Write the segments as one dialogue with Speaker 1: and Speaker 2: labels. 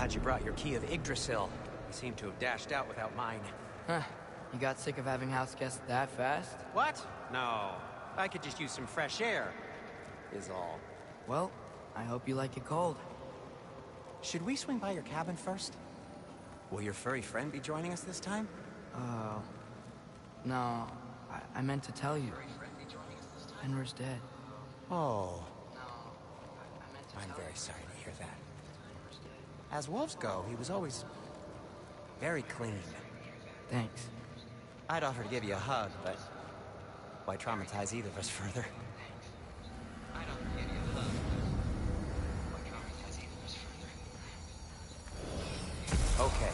Speaker 1: glad you brought your key of Yggdrasil. You seem to have dashed out without mine.
Speaker 2: Huh. You got sick of having house guests that fast?
Speaker 1: What? No. I could just use some fresh air, is all.
Speaker 2: Well, I hope you like it cold.
Speaker 1: Should we swing by your cabin first? Will your furry friend be joining us this time?
Speaker 2: No. I meant to tell you. Fenrir's dead.
Speaker 1: Oh. I'm very sorry to hear that. As wolves go, he was always very clean.
Speaker 2: Thanks.
Speaker 1: I'd offer to give you a hug, but why traumatize either of us further? Okay.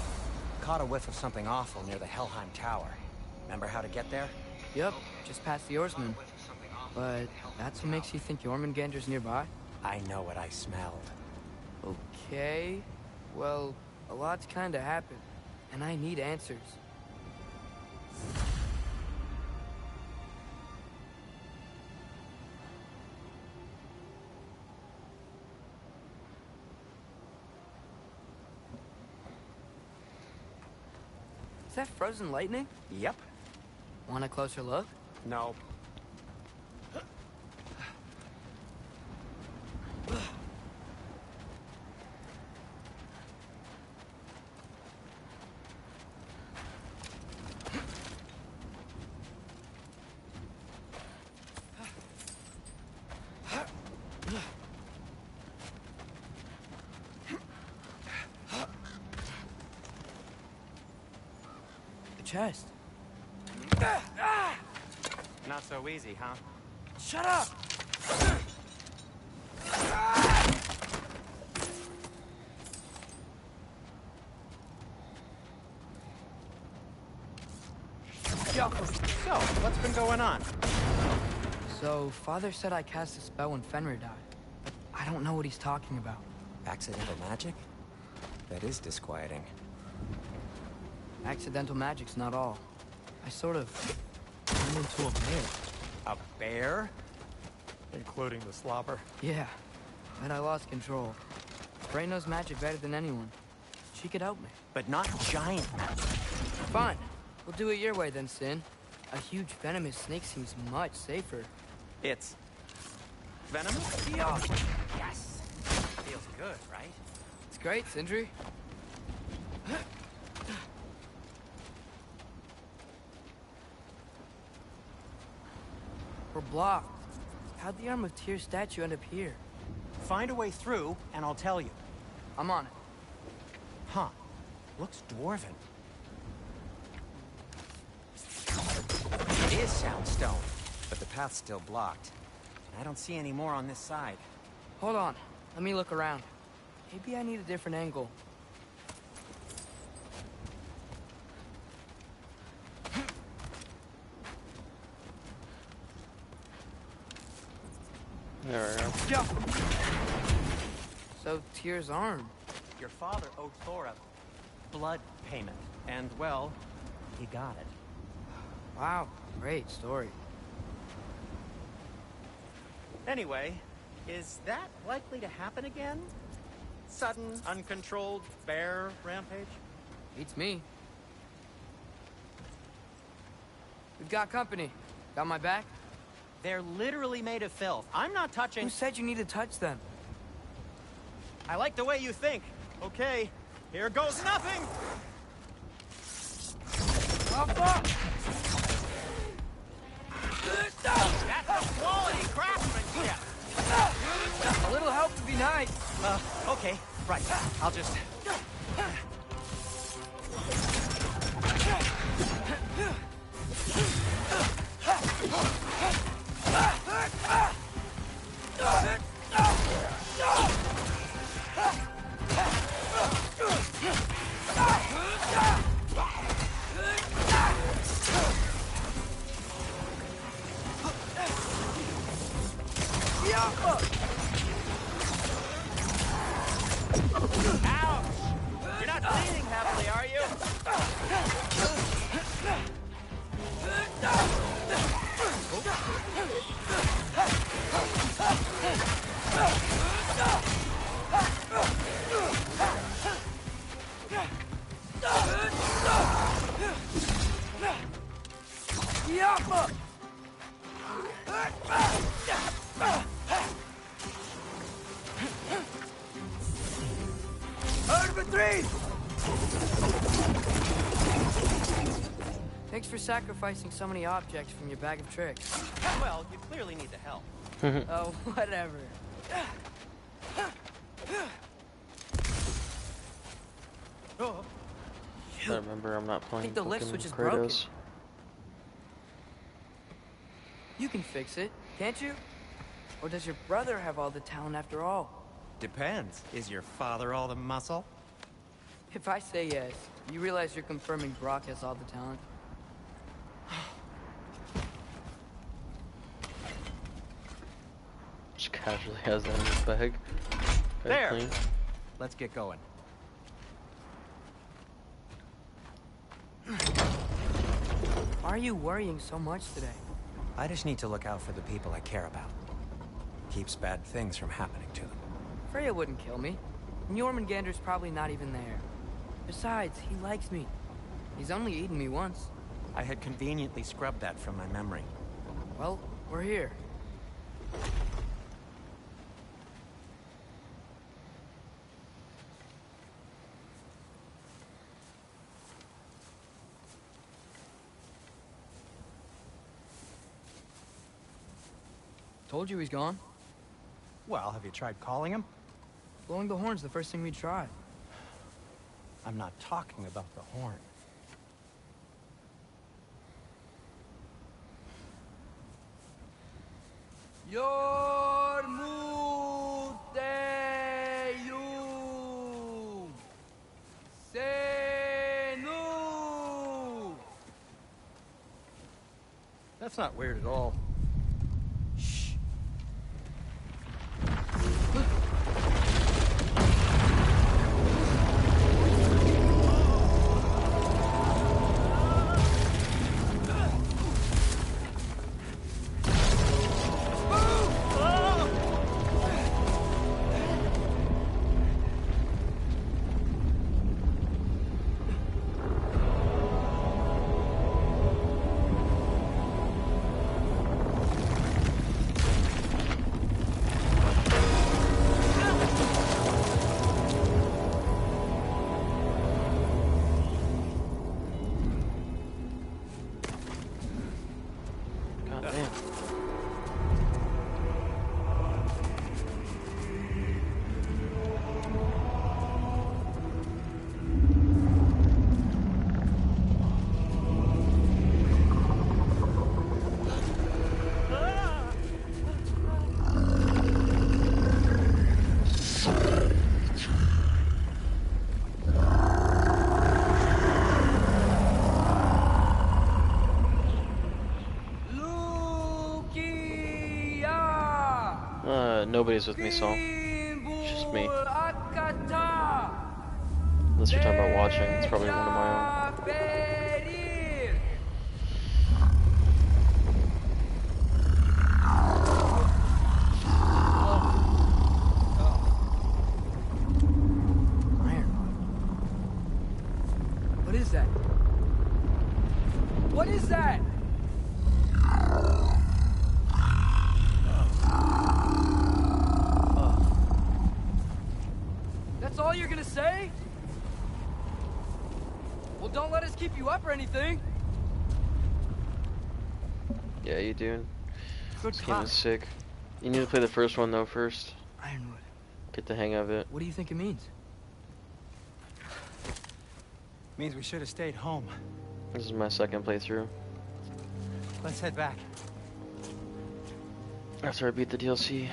Speaker 1: Caught a whiff of something awful near the Helheim Tower. Remember how to get there?
Speaker 2: Yep, just past the oarsman. But that's what makes you think Jormungandr's nearby?
Speaker 1: I know what I smelled.
Speaker 2: Okay. Well, a lot's kinda happened, and I need answers. Is that frozen lightning?
Speaker 1: Yep.
Speaker 2: Want a closer look?
Speaker 1: No.
Speaker 2: Chest.
Speaker 1: Not so easy, huh?
Speaker 2: Shut up!
Speaker 1: So, what's been going on?
Speaker 2: So, Father said I cast a spell when Fenrir died. But I don't know what he's talking about.
Speaker 1: Accidental magic? That is disquieting.
Speaker 2: Accidental magic's not all. I sort of turned into a bear.
Speaker 1: A bear?
Speaker 3: Including the slobber.
Speaker 2: Yeah, and I lost control. Bray knows magic better than anyone. She could help me.
Speaker 1: But not giant magic.
Speaker 2: Fine. We'll do it your way then, Sin. A huge venomous snake seems much safer.
Speaker 1: It's venomous?
Speaker 2: Yeah.
Speaker 1: Yes! Feels good, right?
Speaker 2: It's great, Sindri. We're blocked. How'd the Arm of Tyr statue end up here?
Speaker 1: Find a way through, and I'll tell you.
Speaker 2: I'm on it.
Speaker 1: Huh. Looks dwarven. It is soundstone, but the path's still blocked. I don't see any more on this side.
Speaker 2: Hold on. Let me look around. Maybe I need a different angle.
Speaker 3: There we go.
Speaker 2: Yeah. So, Tyr's arm.
Speaker 1: Your father owed Thor a blood payment, and, well, he got it.
Speaker 2: Wow, great story.
Speaker 1: Anyway, is that likely to happen again? Sudden, uncontrolled bear rampage?
Speaker 2: Beats me. We've got company. Got my back?
Speaker 1: They're literally made of filth. I'm not touching...
Speaker 2: Who said you need to touch them?
Speaker 1: I like the way you think. Okay, here goes nothing!
Speaker 2: Oh, fuck!
Speaker 1: That's some quality craftsmanship!
Speaker 2: A little help would be nice.
Speaker 1: Okay, right. I'll just... Ouch! You're not bleeding heavily, are you? Infantry!
Speaker 2: Thanks for sacrificing so many objects from your bag of tricks.
Speaker 1: Well, you clearly need the help.
Speaker 2: Oh, whatever.
Speaker 4: I remember I'm not
Speaker 2: I
Speaker 4: playing
Speaker 2: think the lift
Speaker 4: fucking
Speaker 2: switch is broken.
Speaker 4: Kratos.
Speaker 2: You can fix it, can't you? Or does your brother have all the talent after all?
Speaker 1: Depends. Is your father all the muscle?
Speaker 2: If I say yes, you realize you're confirming Brock has all the talent?
Speaker 4: Just casually has that in his bag. Very
Speaker 1: There.
Speaker 4: clean.
Speaker 1: Let's get going.
Speaker 2: Why are you worrying so much today?
Speaker 1: I just need to look out for the people I care about. Keeps bad things from happening to them.
Speaker 2: Freya wouldn't kill me. And Jormungandr's probably not even there. Besides, he likes me. He's only eaten me once.
Speaker 1: I had conveniently scrubbed that from my memory.
Speaker 2: Well, we're here. Told you he's gone.
Speaker 1: Well, have you tried calling him?
Speaker 2: Blowing the horn's the first thing we tried.
Speaker 1: I'm not talking about the horn.
Speaker 2: Yormuteyum Senu.
Speaker 3: That's not weird at all.
Speaker 1: Shh.
Speaker 4: God damn. Nobody's with me, Saul. It's just me. Unless you're talking about watching, it's probably one of my own.
Speaker 2: Iron Rod. What is that? What is that? That's all you're gonna say? Well, don't let us keep you up or anything.
Speaker 4: Yeah, you do.
Speaker 1: Good
Speaker 4: This game
Speaker 1: cop.
Speaker 4: is sick. You need to play the first one though first.
Speaker 2: Ironwood.
Speaker 4: Get the hang of it.
Speaker 2: What do you think it means?
Speaker 1: Means we should have stayed home.
Speaker 4: This is my second playthrough.
Speaker 1: Let's head back.
Speaker 4: After I beat the DLC.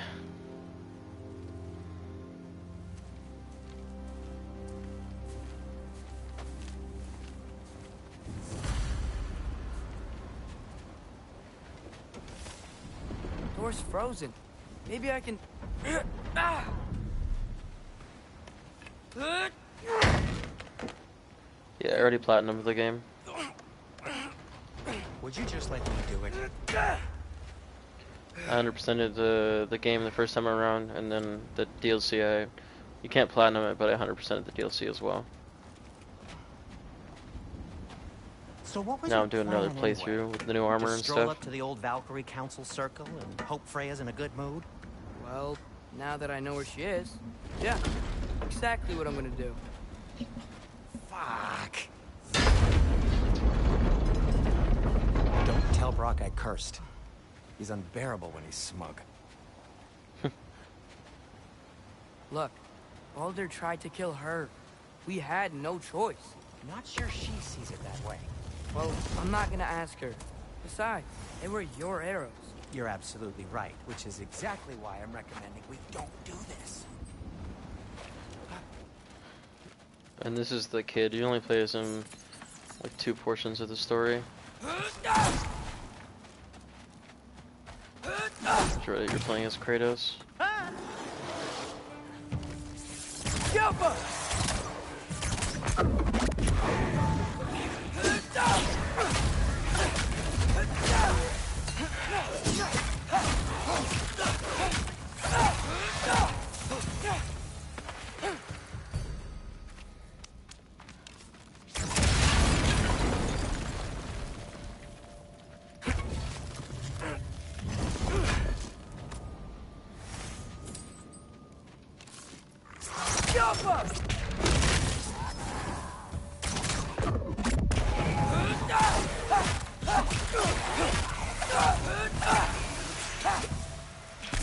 Speaker 2: Door's frozen. Maybe I can... Ah!
Speaker 4: Yeah, I already platinumed the game.
Speaker 1: Would you just let me do it?
Speaker 4: I 100%ed the game the first time around, and then the DLC, you can't platinum it, but I 100%ed the DLC as well.
Speaker 1: So what was
Speaker 4: Now
Speaker 1: your
Speaker 4: I'm doing another
Speaker 1: plan anyway?
Speaker 4: playthrough with the new armor and
Speaker 1: Just stroll
Speaker 4: stuff.
Speaker 1: up to the old Valkyrie Council Circle and hope Freya's in a good mood?
Speaker 2: Well, now that I know where she is, yeah, exactly what I'm gonna do.
Speaker 1: Fuck. Don't tell Brock I cursed. He's unbearable when he's smug.
Speaker 2: Look, Baldur tried to kill her. We had no choice.
Speaker 1: Not sure she sees it that way.
Speaker 2: Well, I'm not gonna ask her. Besides, they were your arrows.
Speaker 1: You're absolutely right, which is exactly why I'm recommending we don't do this.
Speaker 4: And this is the kid. You only play as him like 2 portions of the story. You're playing as Kratos.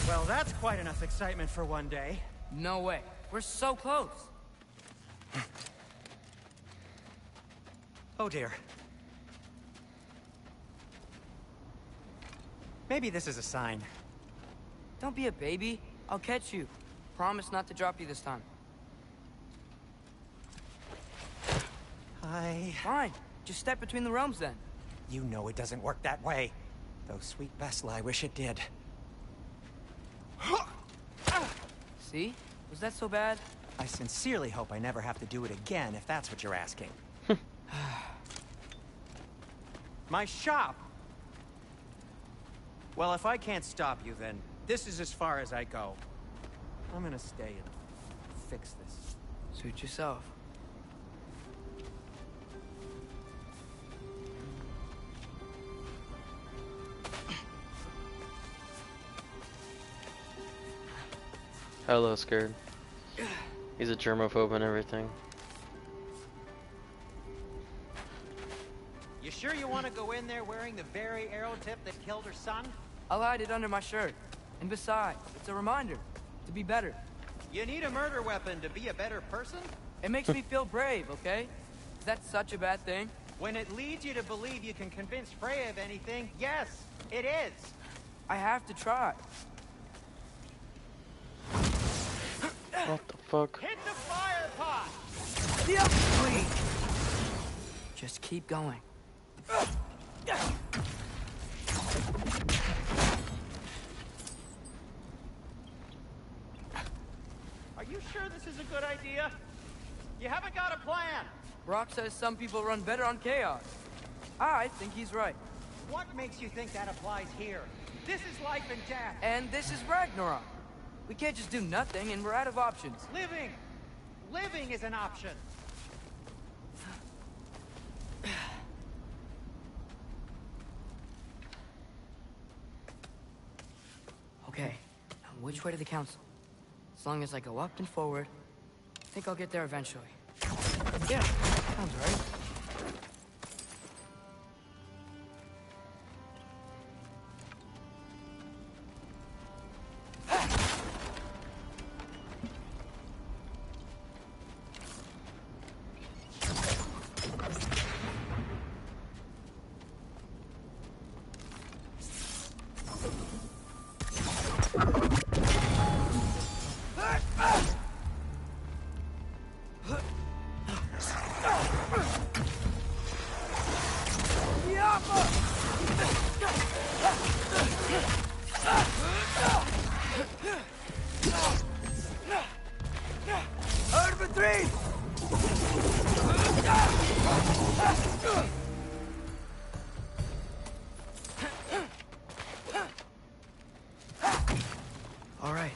Speaker 1: Well, that's quite enough excitement for one day.
Speaker 2: No way. We're so close.
Speaker 1: Oh dear. Maybe this is a sign.
Speaker 2: Don't be a baby. I'll catch you. Promise not to drop you this time. Fine. Just step between the realms then.
Speaker 1: You know it doesn't work that way. Though, sweet Vesla, I wish it did.
Speaker 2: See? Was that so bad?
Speaker 1: I sincerely hope I never have to do it again, if that's what you're asking. My shop! Well, if I can't stop you, then this is as far as I go. I'm gonna stay and fix this.
Speaker 2: Suit yourself.
Speaker 4: Hello, scared. He's a germaphobe and everything.
Speaker 1: You sure you want to go in there wearing the very arrow tip that killed her son?
Speaker 2: I'll hide it under my shirt. And besides, it's a reminder to be better.
Speaker 1: You need a murder weapon to be a better person?
Speaker 2: It makes me feel brave, okay? Is that such a bad thing?
Speaker 1: When it leads you to believe you can convince Freya of anything, yes, it is.
Speaker 2: I have to try.
Speaker 4: What the fuck?
Speaker 1: Hit the fire pot!
Speaker 2: Yep, just keep going.
Speaker 1: Are you sure this is a good idea? You haven't got a plan.
Speaker 2: Brock says some people run better on chaos. I think he's right.
Speaker 1: What makes you think that applies here? This is life and death.
Speaker 2: And this is Ragnarok. We can't just do nothing, and we're out of options.
Speaker 1: Living! Living is an option.
Speaker 2: Okay, now which way to the council? As long as I go up and forward, I think I'll get there eventually. Yeah, sounds right. All right,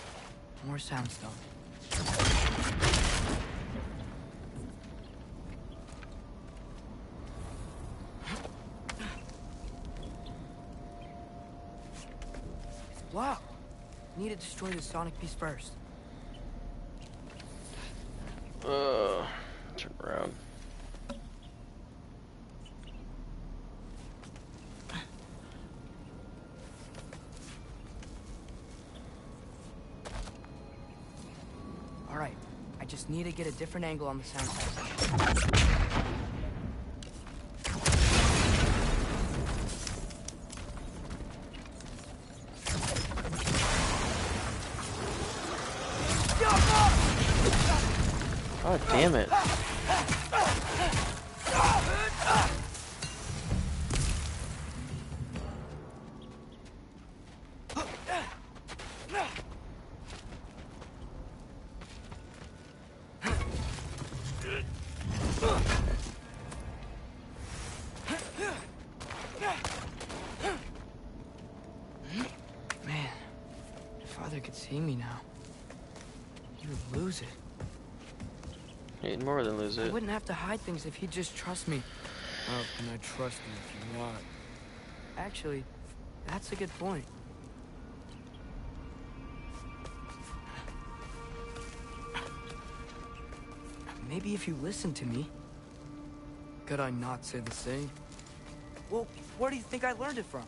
Speaker 2: more soundstone. It's blocked. Need to destroy the sonic piece first.
Speaker 4: Turn around.
Speaker 2: All right, I just need to get a different angle on the sound side.
Speaker 4: Oh, damn it.
Speaker 2: Man, if Father could see me now, he would lose it.
Speaker 4: He'd more than lose
Speaker 2: I
Speaker 4: it.
Speaker 2: wouldn't have to hide things if he'd just trust me.
Speaker 5: How can I trust you if you're not?
Speaker 2: Actually, that's a good point. Maybe if you listen to me.
Speaker 5: Could I not say the same?
Speaker 2: Well, where do you think I learned it from?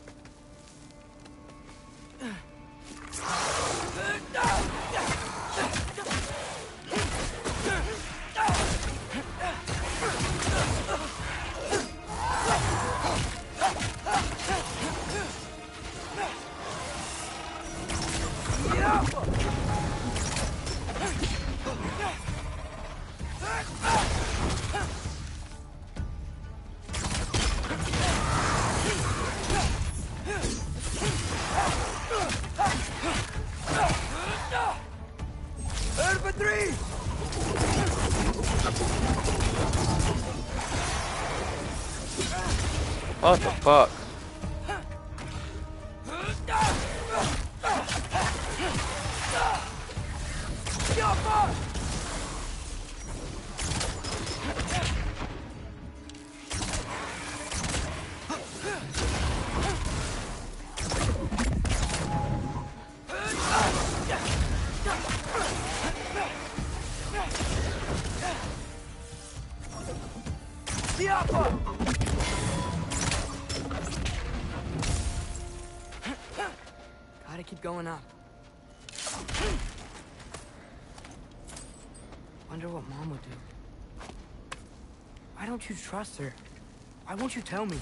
Speaker 4: What the fuck?
Speaker 2: Gotta keep going up. Wonder what Mom would do. Why don't you trust her? Why won't you tell me?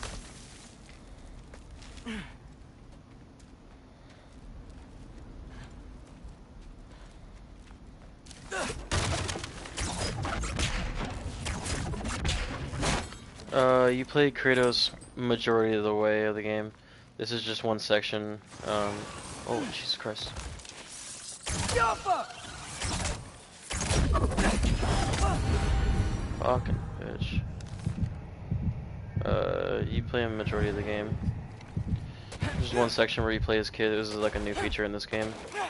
Speaker 4: You played Kratos majority of the way of the game. This is just one section. Oh, Jesus Christ. Fucking bitch. You play a majority of the game. There's one section where you play as kid. This is like a new feature in this game. I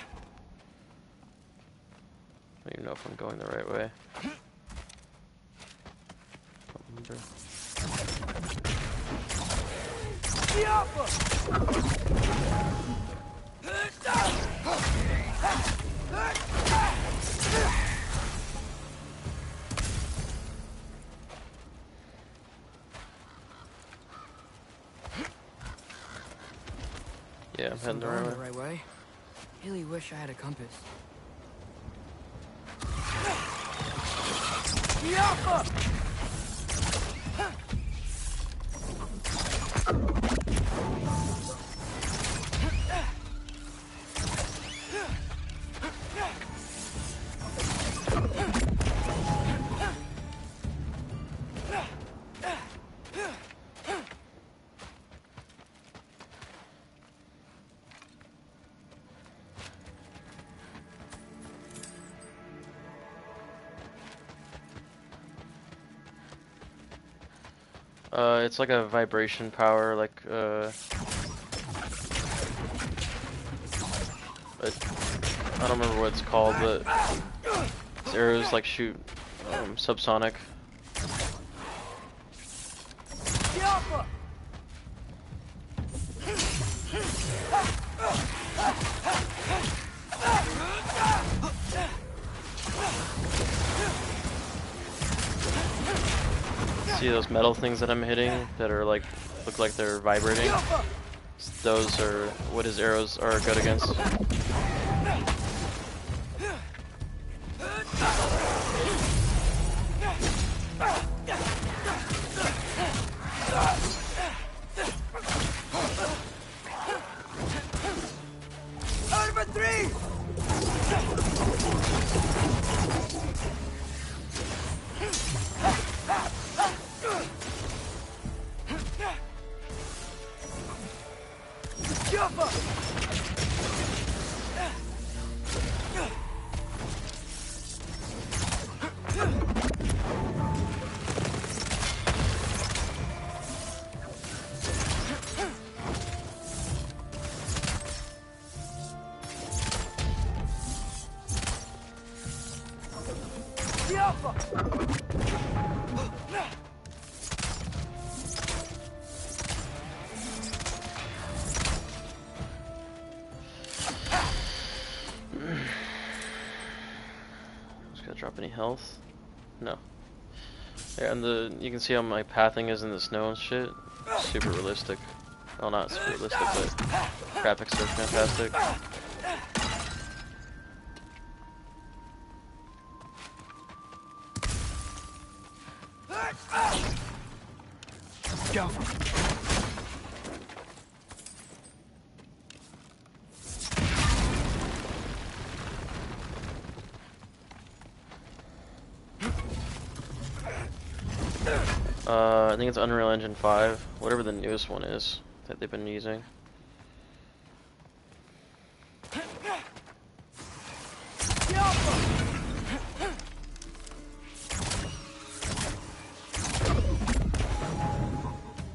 Speaker 4: don't even know if I'm going the right way. Yeah, I'm heading the right way.
Speaker 2: Right way. Really wish I had a compass.
Speaker 4: It's like a vibration power, like, I don't remember what it's called, but its arrows like shoot subsonic. See those metal things that I'm hitting that are like, look like they're vibrating? Those are what his arrows are good against.
Speaker 1: Over 3!
Speaker 4: Just gotta drop any health? No. Yeah, and you can see how my pathing is in the snow and shit. Super realistic. Well, not super realistic, but graphics are fantastic.
Speaker 1: Go.
Speaker 4: I think it's Unreal Engine 5, whatever the newest one is that they've been using.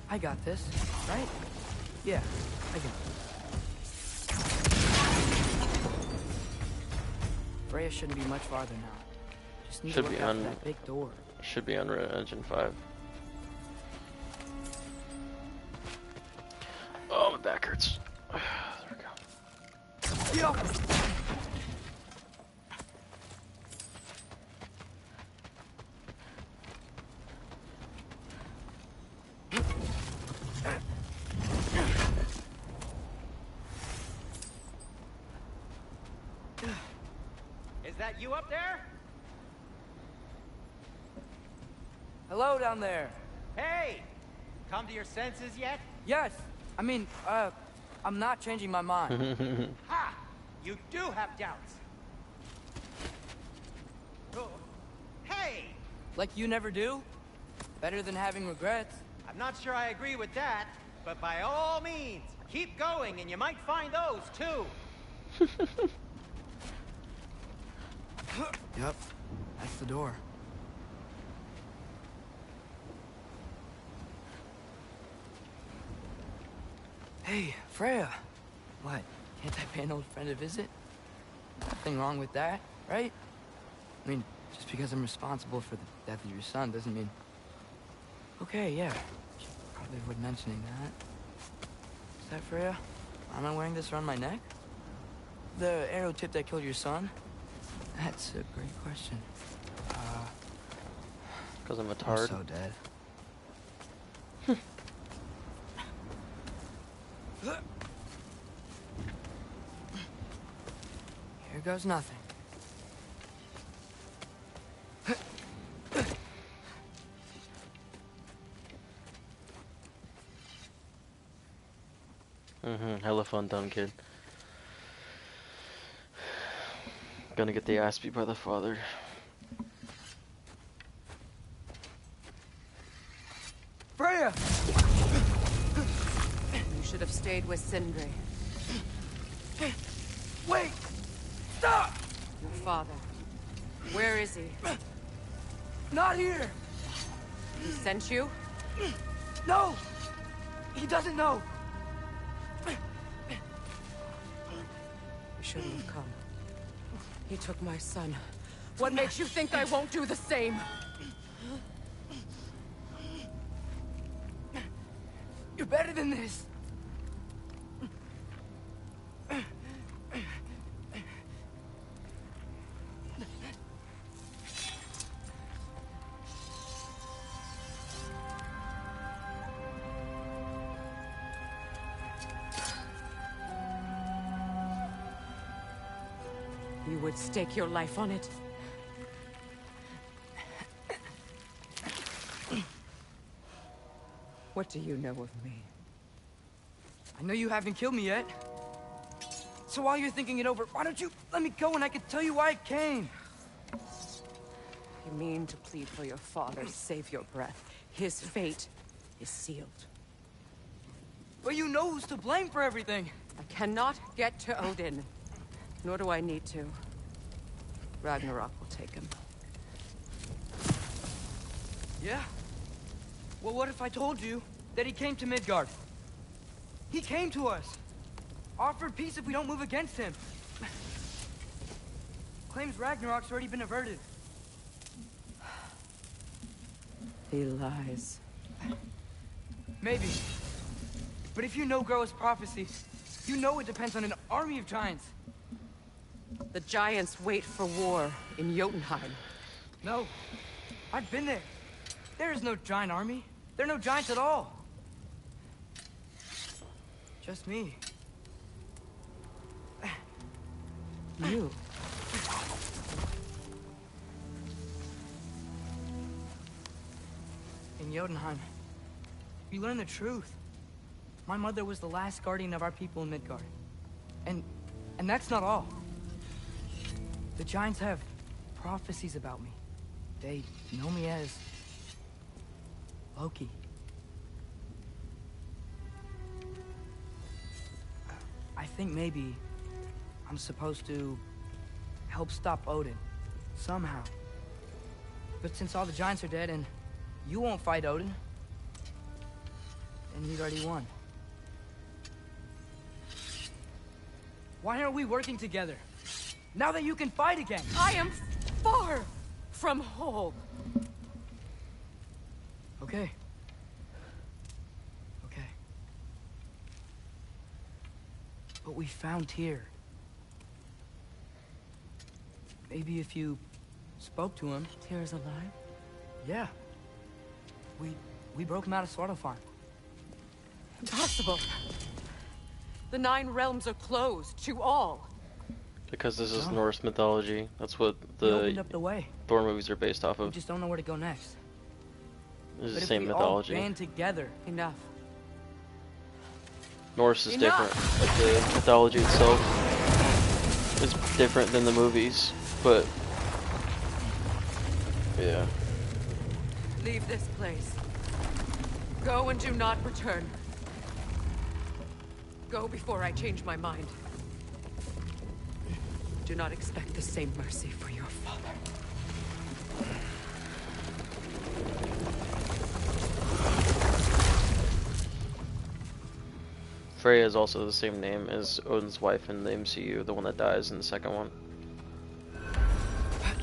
Speaker 2: I got this, right? Yeah, I got it. Freya shouldn't be much farther now. Just need
Speaker 4: Should
Speaker 2: to
Speaker 4: be
Speaker 2: look out for
Speaker 4: on-
Speaker 2: that big door.
Speaker 4: Should be Unreal Engine 5. Oh, my back hurts. There we go.
Speaker 1: Is that you up there?
Speaker 2: Hello down there.
Speaker 1: Hey! Come to your senses yet?
Speaker 2: Yes, I mean, I'm not changing my mind.
Speaker 1: Ha! You do have doubts. Oh. Hey!
Speaker 2: Like you never do? Better than having regrets.
Speaker 1: I'm not sure I agree with that, but by all means, keep going and you might find those too.
Speaker 2: Yep, that's the door. Hey, Freya. What? Can't I pay an old friend a visit? Nothing wrong with that, right? I mean, just because I'm responsible for the death of your son doesn't mean... Okay, yeah. Should probably avoid mentioning that. Is that Freya? Am I wearing this around my neck? The arrow tip that killed your son? That's a great question.
Speaker 4: Because I'm a
Speaker 2: I'm
Speaker 4: tard.
Speaker 2: so dead. Here goes nothing.
Speaker 4: Hella fun, dumb kid. Gonna get the ass beat by the father.
Speaker 2: Freya!
Speaker 6: You should have stayed with Sindri.
Speaker 2: Wait! Stop!
Speaker 6: Your father. Where is he?
Speaker 2: Not here!
Speaker 6: He sent you?
Speaker 2: No! He doesn't know!
Speaker 6: You shouldn't have come. He took my son. What makes you think I won't do the same?
Speaker 2: You're better than this!
Speaker 6: would stake your life on it? What do you know of me?
Speaker 2: I know you haven't killed me yet. So while you're thinking it over, why don't you let me go and I can tell you why I came?
Speaker 6: You mean to plead for your father, save your breath. His fate is sealed.
Speaker 2: But you know who's to blame for everything.
Speaker 6: I cannot get to Odin. Nor do I need to. Ragnarok will take him.
Speaker 2: Yeah? Well, what if I told you that he came to Midgard? He came to us. Offered peace if we don't move against him. Claims Ragnarok's already been averted.
Speaker 6: He lies.
Speaker 2: Maybe. But if you know Groa's prophecy, you know it depends on an army of giants.
Speaker 6: The giants wait for war in Jotunheim.
Speaker 2: No. I've been there. There is no giant army. There are no giants at all. Just me.
Speaker 6: You.
Speaker 2: In Jotunheim, we learn the truth. My mother was the last guardian of our people in Midgard. And that's not all. The giants have prophecies about me. They know me as Loki. I think maybe I'm supposed to help stop Odin, somehow. But since all the giants are dead and you won't fight Odin, then he's already won. Why aren't we working together? Now that you can fight again!
Speaker 6: I am far from home.
Speaker 2: Okay. Okay. But we found Tyr. Maybe if you spoke to him...
Speaker 6: Tyr is alive?
Speaker 2: Yeah. We broke him out of Svartalfheim.
Speaker 6: Impossible. The 9 realms are closed to all.
Speaker 4: Because this is
Speaker 2: No.
Speaker 4: Norse mythology. That's what
Speaker 2: He opened
Speaker 4: the
Speaker 2: up the way.
Speaker 4: Thor movies are based off
Speaker 2: We
Speaker 4: of.
Speaker 2: just don't know where to go next.
Speaker 4: This is
Speaker 2: But
Speaker 4: the
Speaker 2: if
Speaker 4: same
Speaker 2: we
Speaker 4: mythology.
Speaker 2: all band together...
Speaker 6: Enough.
Speaker 4: Norse is
Speaker 2: Enough!
Speaker 4: different. Like the mythology itself is different than the movies, but yeah.
Speaker 6: Leave this place. Go and do not return. Go before I change my mind. Do not expect the same mercy for your father.
Speaker 4: Freya is also the same name as Odin's wife in the MCU, the one that dies in the second one.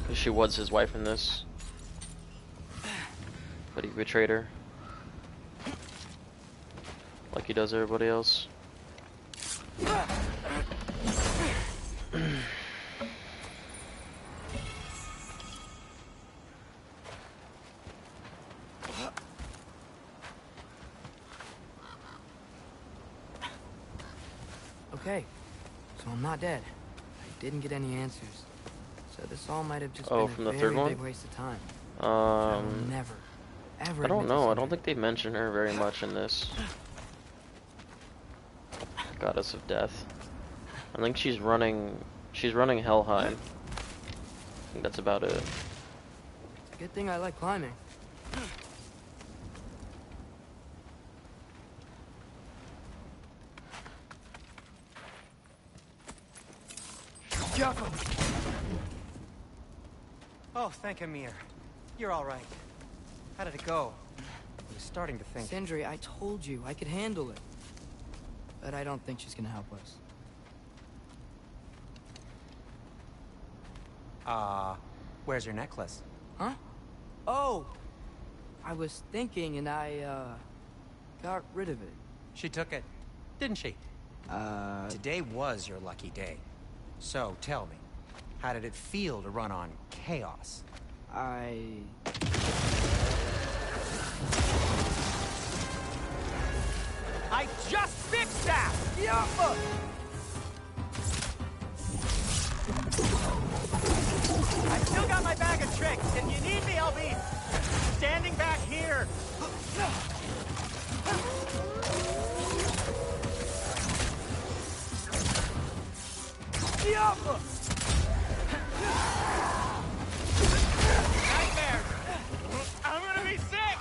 Speaker 4: 'Cause she was his wife in this, but he betrayed her, like he does everybody else.
Speaker 2: Okay, so I'm not dead. I didn't get any answers. So this all might have just
Speaker 4: Oh,
Speaker 2: been
Speaker 4: from
Speaker 2: a
Speaker 4: the
Speaker 2: very
Speaker 4: third one?
Speaker 2: big waste of time. I'll never, ever
Speaker 4: I don't
Speaker 2: admit to
Speaker 4: know. I
Speaker 2: Sindri.
Speaker 4: don't think they mention her very much in this. Goddess of Death. I think she's running Helheim. I think that's about it.
Speaker 2: It's a good thing I like climbing. Jaffa!
Speaker 1: Oh, thank Amir. You're all right. How did it go? I was starting to think...
Speaker 2: Sindri, I told you I could handle it. But I don't think she's gonna help us.
Speaker 1: Where's your necklace?
Speaker 2: Huh? Oh! I was thinking and I, got rid of it.
Speaker 1: She took it, didn't she? Today was your lucky day. So, tell me, how did it feel to run on chaos?
Speaker 2: I
Speaker 1: just fixed that!
Speaker 2: Yeah!
Speaker 1: got my bag of tricks. If you need me, I'll be standing back here. Nightmare! I'm gonna be sick!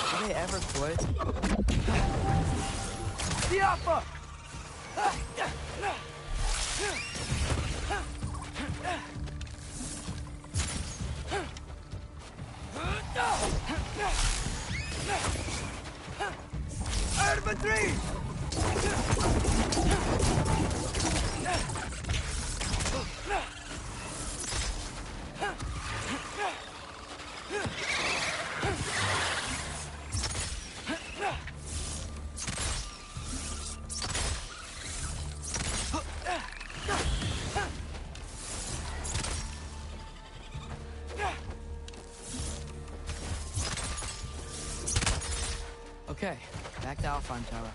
Speaker 2: Do they ever quit?
Speaker 1: Diapa! Infantry!
Speaker 2: Okay, back to Alpine Tower.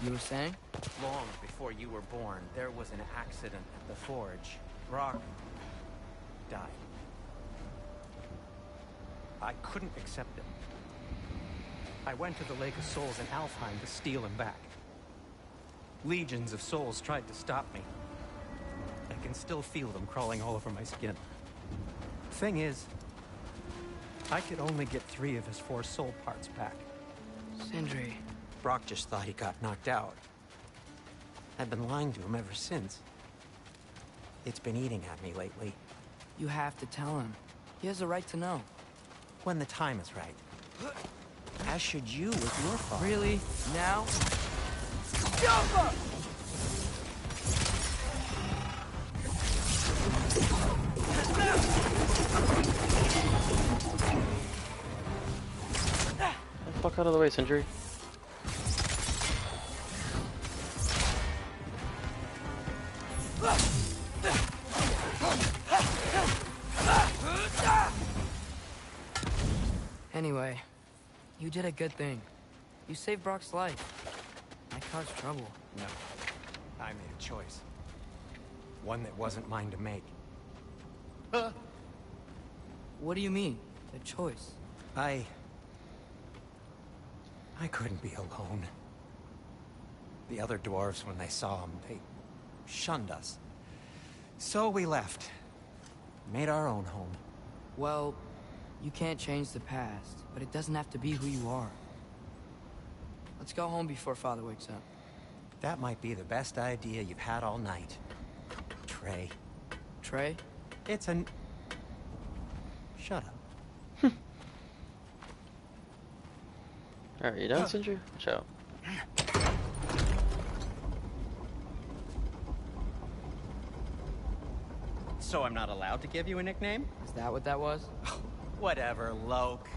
Speaker 2: You were saying?
Speaker 1: Long before you were born, there was an accident at the forge. Brock died. I couldn't accept it. I went to the Lake of Souls in Alfheim to steal him back. Legions of souls tried to stop me. I can still feel them crawling all over my skin. Thing is, I could only get 3 of his 4 soul parts back.
Speaker 2: Sindri.
Speaker 1: Brock just thought he got knocked out. I've been lying to him ever since. It's been eating at me lately.
Speaker 2: You have to tell him. He has a right to know.
Speaker 1: When the time is right. As should you with your father.
Speaker 2: Really? Now?
Speaker 4: Fuck out of the way, Sindri.
Speaker 2: Anyway, you did a good thing. You saved Brock's life. I caused trouble.
Speaker 1: No. I made a choice. One that wasn't mine to make.
Speaker 2: What do you mean? A choice?
Speaker 1: I couldn't be alone. The other dwarves, when they saw him, they shunned us. So we left. Made our own home.
Speaker 2: Well, you can't change the past, but it doesn't have to be who you are. Let's go home before Father wakes up.
Speaker 1: That might be the best idea you've had all night. Trey.
Speaker 2: Trey?
Speaker 1: It's an... Shut up.
Speaker 4: Alright, you done, Sindri? Ciao.
Speaker 1: So I'm not allowed to give you a nickname?
Speaker 2: Is that what that was?
Speaker 1: Whatever, Loke.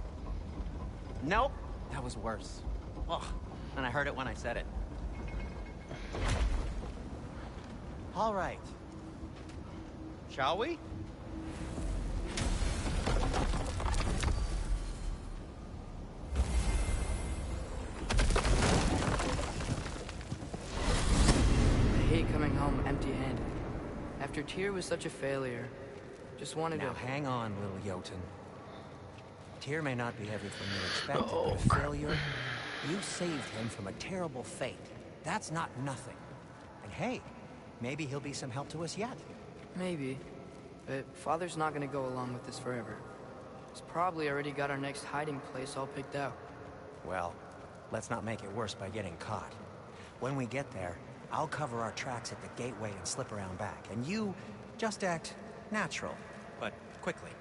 Speaker 1: Nope, that was worse. Oh, and I heard it when I said it. All right. Shall we?
Speaker 2: I hate coming home empty-handed. After Tyr was such a failure, just wanted
Speaker 1: Now
Speaker 2: to...
Speaker 1: hang on, little Jotun. Tyr may not be everything you expected, but a failure. You saved him from a terrible fate. That's not nothing. And hey, maybe he'll be some help to us yet.
Speaker 2: Maybe. But Father's not gonna go along with this forever. He's probably already got our next hiding place all picked out.
Speaker 1: Well, let's not make it worse by getting caught. When we get there, I'll cover our tracks at the gateway and slip around back. And you just act natural, but quickly.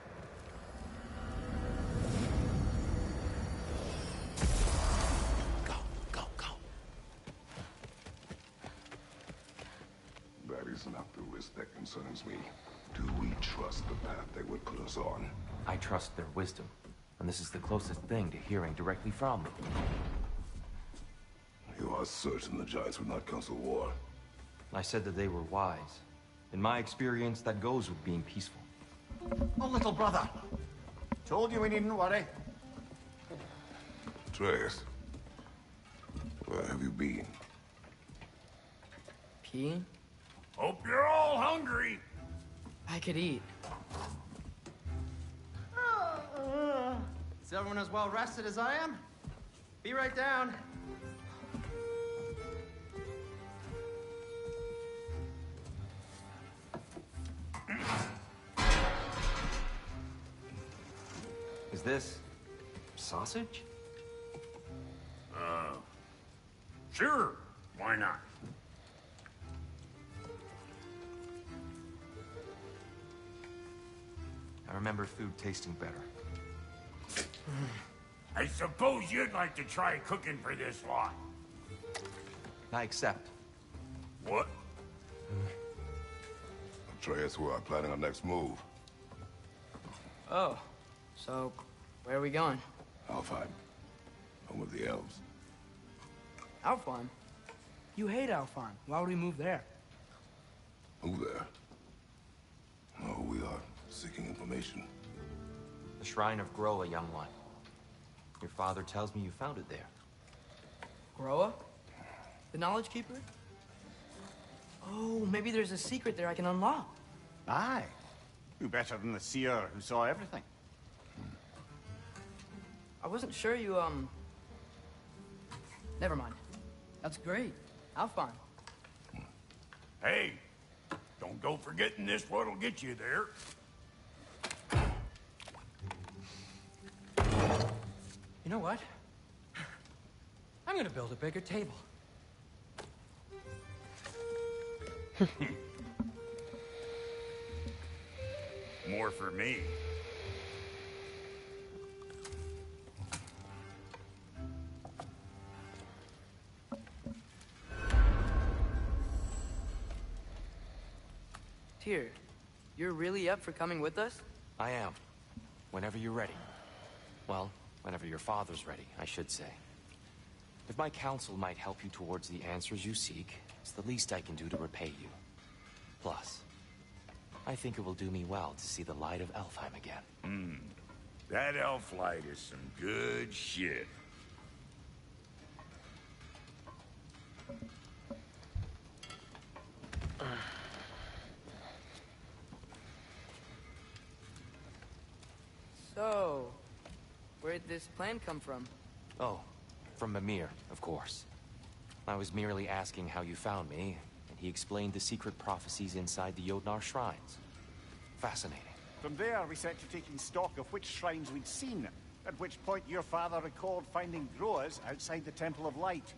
Speaker 1: Go, go, go.
Speaker 7: concerns me. Do we trust the path they would put us on?
Speaker 8: I trust their wisdom, and this is the closest thing to hearing directly from them.
Speaker 7: You are certain the Giants would not counsel war?
Speaker 8: I said that they were wise. In my experience, that goes with being peaceful.
Speaker 9: Oh, little brother. Told you we needn't worry.
Speaker 7: Atreus, where have you been?
Speaker 2: Peeing?
Speaker 9: Hope you're all hungry.
Speaker 2: I could eat.
Speaker 9: Is everyone as well rested as I am? Be right down.
Speaker 8: Is this sausage?
Speaker 9: Sure. Why not?
Speaker 8: I remember food tasting better.
Speaker 9: I suppose you'd like to try cooking for this lot.
Speaker 8: I accept.
Speaker 9: What?
Speaker 7: Atreus, we are planning our next move.
Speaker 2: Oh, so where are we going?
Speaker 7: Alfheim. Home of the elves.
Speaker 2: Alfheim? You hate Alfheim. Why would we move there?
Speaker 7: Move there? No, we are seeking information.
Speaker 8: The Shrine of Groa, young one. Your father tells me you found it there.
Speaker 2: Groa? The Knowledge Keeper? Oh, maybe there's a secret there I can unlock.
Speaker 9: Aye. Who better than the seer who saw everything?
Speaker 2: I wasn't sure you, Never mind. That's great. Alfheim.
Speaker 9: Hey, don't go forgetting this what'll get you there.
Speaker 1: You know what? I'm gonna build a bigger table.
Speaker 9: More for me.
Speaker 2: Tyr, you're really up for coming with us?
Speaker 8: I am. Whenever you're ready. Well, whenever your father's ready, I should say. If my counsel might help you towards the answers you seek, it's the least I can do to repay you. Plus, I think it will do me well to see the light of Alfheim again.
Speaker 9: That elf light is some good shit.
Speaker 2: So, where'd this plan come from?
Speaker 8: Oh, from Mimir, of course. I was merely asking how you found me, and he explained the secret prophecies inside the Jotnar shrines. Fascinating.
Speaker 9: From there, we set to taking stock of which shrines we'd seen, at which point your father recalled finding Groas outside the Temple of Light.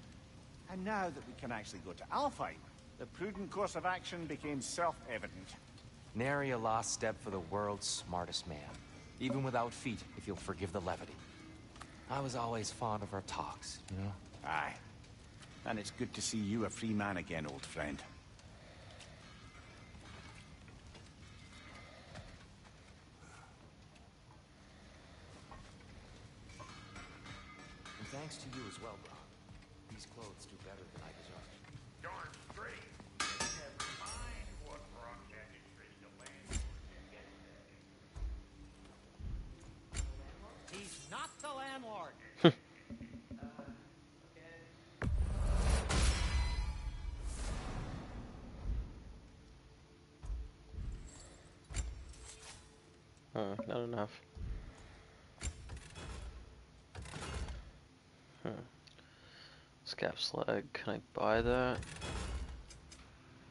Speaker 9: And now that we can actually go to Alfheim, the prudent course of action became self-evident.
Speaker 8: Nary a lost step for the world's smartest man. Even without feet, if you'll forgive the levity. I was always fond of our talks, you know?
Speaker 9: Aye. And it's good to see you a free man again, old friend.
Speaker 8: And thanks to you as well, bro. These clothes do better than I deserve.
Speaker 9: Darn straight. Never mind what rock that is ready to land.
Speaker 1: He's not the landlord.
Speaker 4: Not enough. Scap slag, can I buy that?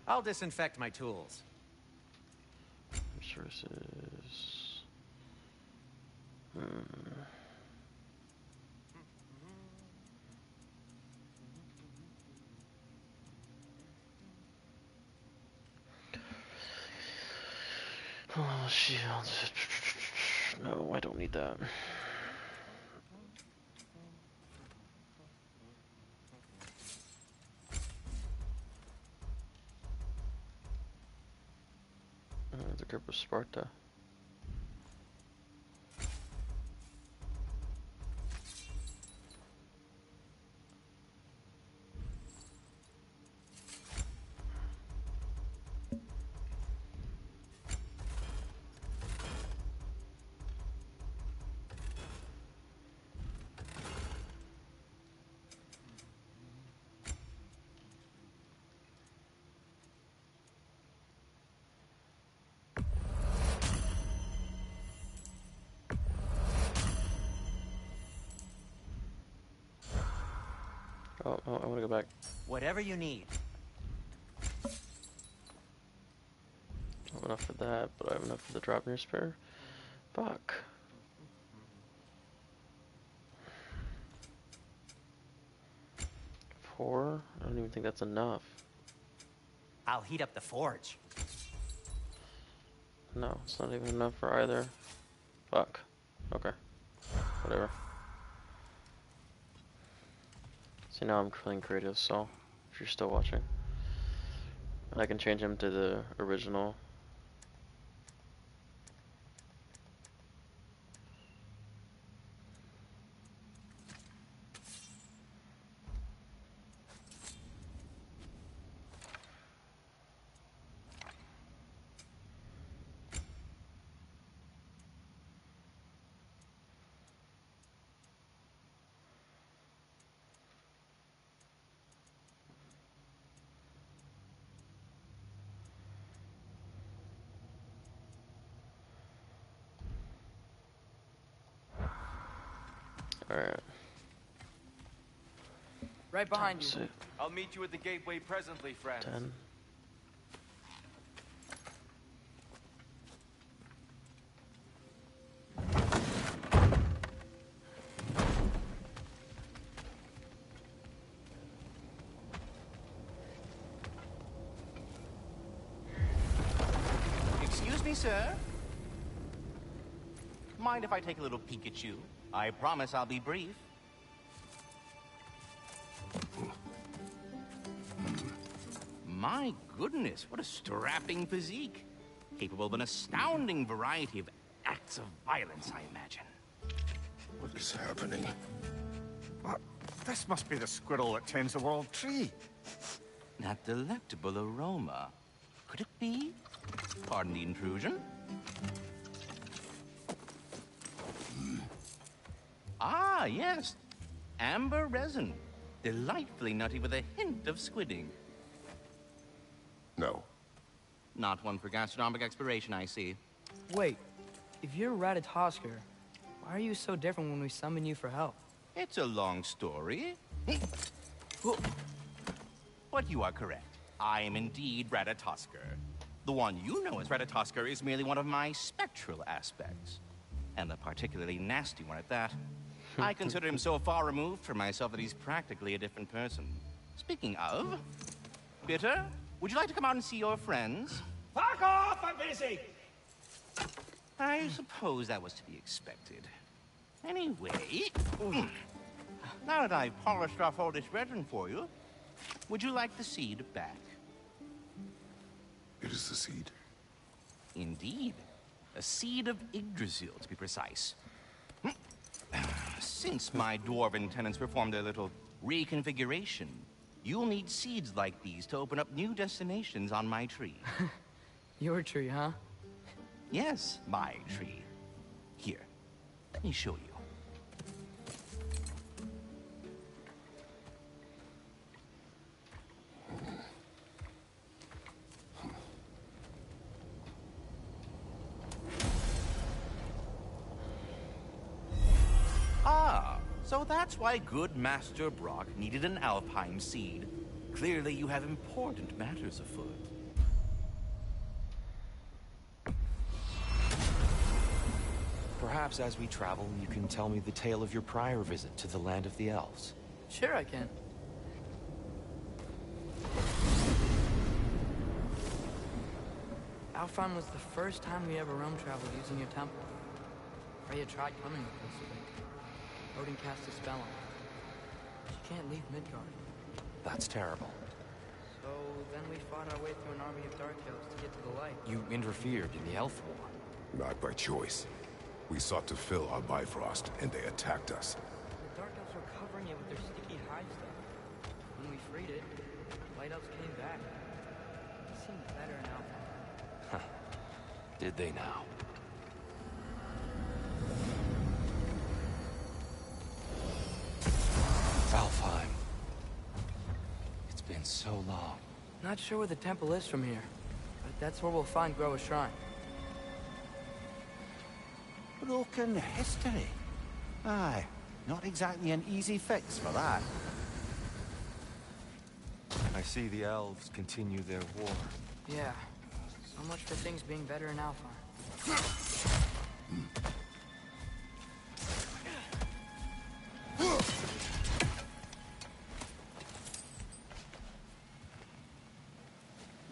Speaker 1: I'll disinfect my tools.
Speaker 4: Resources. Oh, shield. No, I don't need that. The grip of Sparta. Oh, I want to go back.
Speaker 1: Whatever you need.
Speaker 4: I have enough for that, but I have enough for the drop near spare. Fuck. Four? I don't even think that's enough.
Speaker 1: I'll heat up the forge.
Speaker 4: No, it's not even enough for either. Fuck. Okay. Whatever. See, now I'm feeling creative, so if you're still watching, I can change him to the original. Alright.
Speaker 2: Right behind you.
Speaker 4: See.
Speaker 8: I'll meet you at the gateway presently, friends.
Speaker 4: 10.
Speaker 10: Excuse me, sir. Mind if I take a little peek at you? I promise I'll be brief. My goodness, what a strapping physique. Capable of an astounding variety of acts of violence, I imagine.
Speaker 7: What is happening?
Speaker 9: What? This must be the squirrel that tends the world tree.
Speaker 10: That delectable aroma. Could it be? Pardon the intrusion. Ah, yes. Amber resin. Delightfully nutty with a hint of squidding.
Speaker 7: No.
Speaker 10: Not one for gastronomic exploration, I see.
Speaker 2: Wait, if you're Ratatosker, why are you so different when we summon you for help?
Speaker 10: It's a long story. But you are correct. I am indeed Ratatosker. The one you know as Ratatosker is merely one of my spectral aspects. And a particularly nasty one at that. I consider him so far removed from myself that he's practically a different person. Speaking of, Bitter, would you like to come out and see your friends?
Speaker 11: Fuck off! I'm busy!
Speaker 10: I suppose that was to be expected. Anyway, now that I've polished off all this resin for you, would you like the seed back?
Speaker 7: It is the seed.
Speaker 10: Indeed. A seed of Yggdrasil, to be precise. Since my dwarven tenants performed a little reconfiguration, you'll need seeds like these to open up new destinations on my tree.
Speaker 2: Your tree, huh?
Speaker 10: Yes, my tree. Here, let me show you. Ah, so that's why good Master Brock needed an Alpine seed. Clearly you have important matters afoot.
Speaker 8: Perhaps as we travel, you can tell me the tale of your prior visit to the land of the elves.
Speaker 2: Sure I can. Alfheim was the first time we ever roam traveled using your temple. Freya tried coming with us, but Odin cast a spell on her. She can't leave Midgard.
Speaker 8: That's terrible.
Speaker 2: So then we fought our way through an army of Dark Elves to get to the light.
Speaker 8: You interfered in the Elf War.
Speaker 7: Not by choice. We sought to fill our Bifrost, and they attacked us.
Speaker 2: The Dark Elves were covering it with their sticky hive stuff. When we freed it, the Light Elves came back. It seemed better now.
Speaker 8: Did they now? Alfheim. It's been so long.
Speaker 2: Not sure where the temple is from here, but that's where we'll find Groa's shrine.
Speaker 9: Broken history. Aye, not exactly an easy fix for that.
Speaker 8: I see the elves continue their war.
Speaker 2: Yeah, so much for things being better in Alfheim.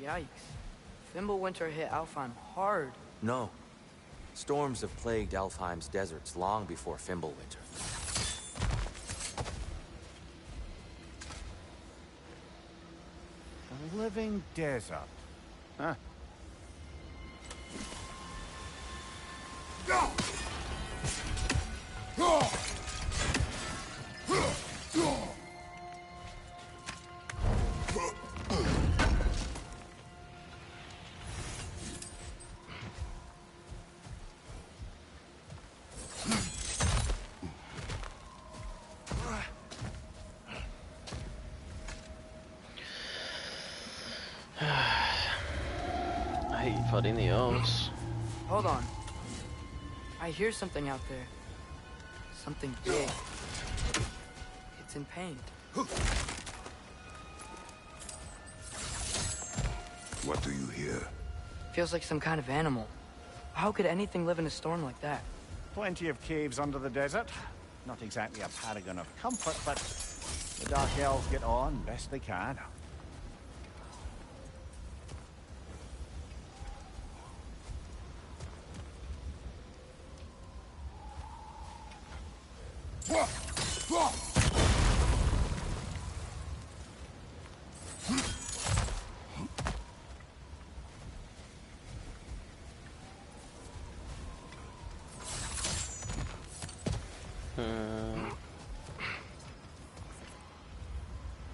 Speaker 2: Yikes. Fimbulwinter hit Alfheim hard.
Speaker 8: No. Storms have plagued Alfheim's deserts long before Fimbulwinter.
Speaker 9: A living desert. Huh?
Speaker 4: I hate fighting the elves.
Speaker 2: Hold on. I hear something out there. Something big. It's in pain.
Speaker 7: What do you hear?
Speaker 2: Feels like some kind of animal. How could anything live in a storm like that?
Speaker 9: Plenty of caves under the desert. Not exactly a paragon of comfort, but the Dark Elves get on best they can.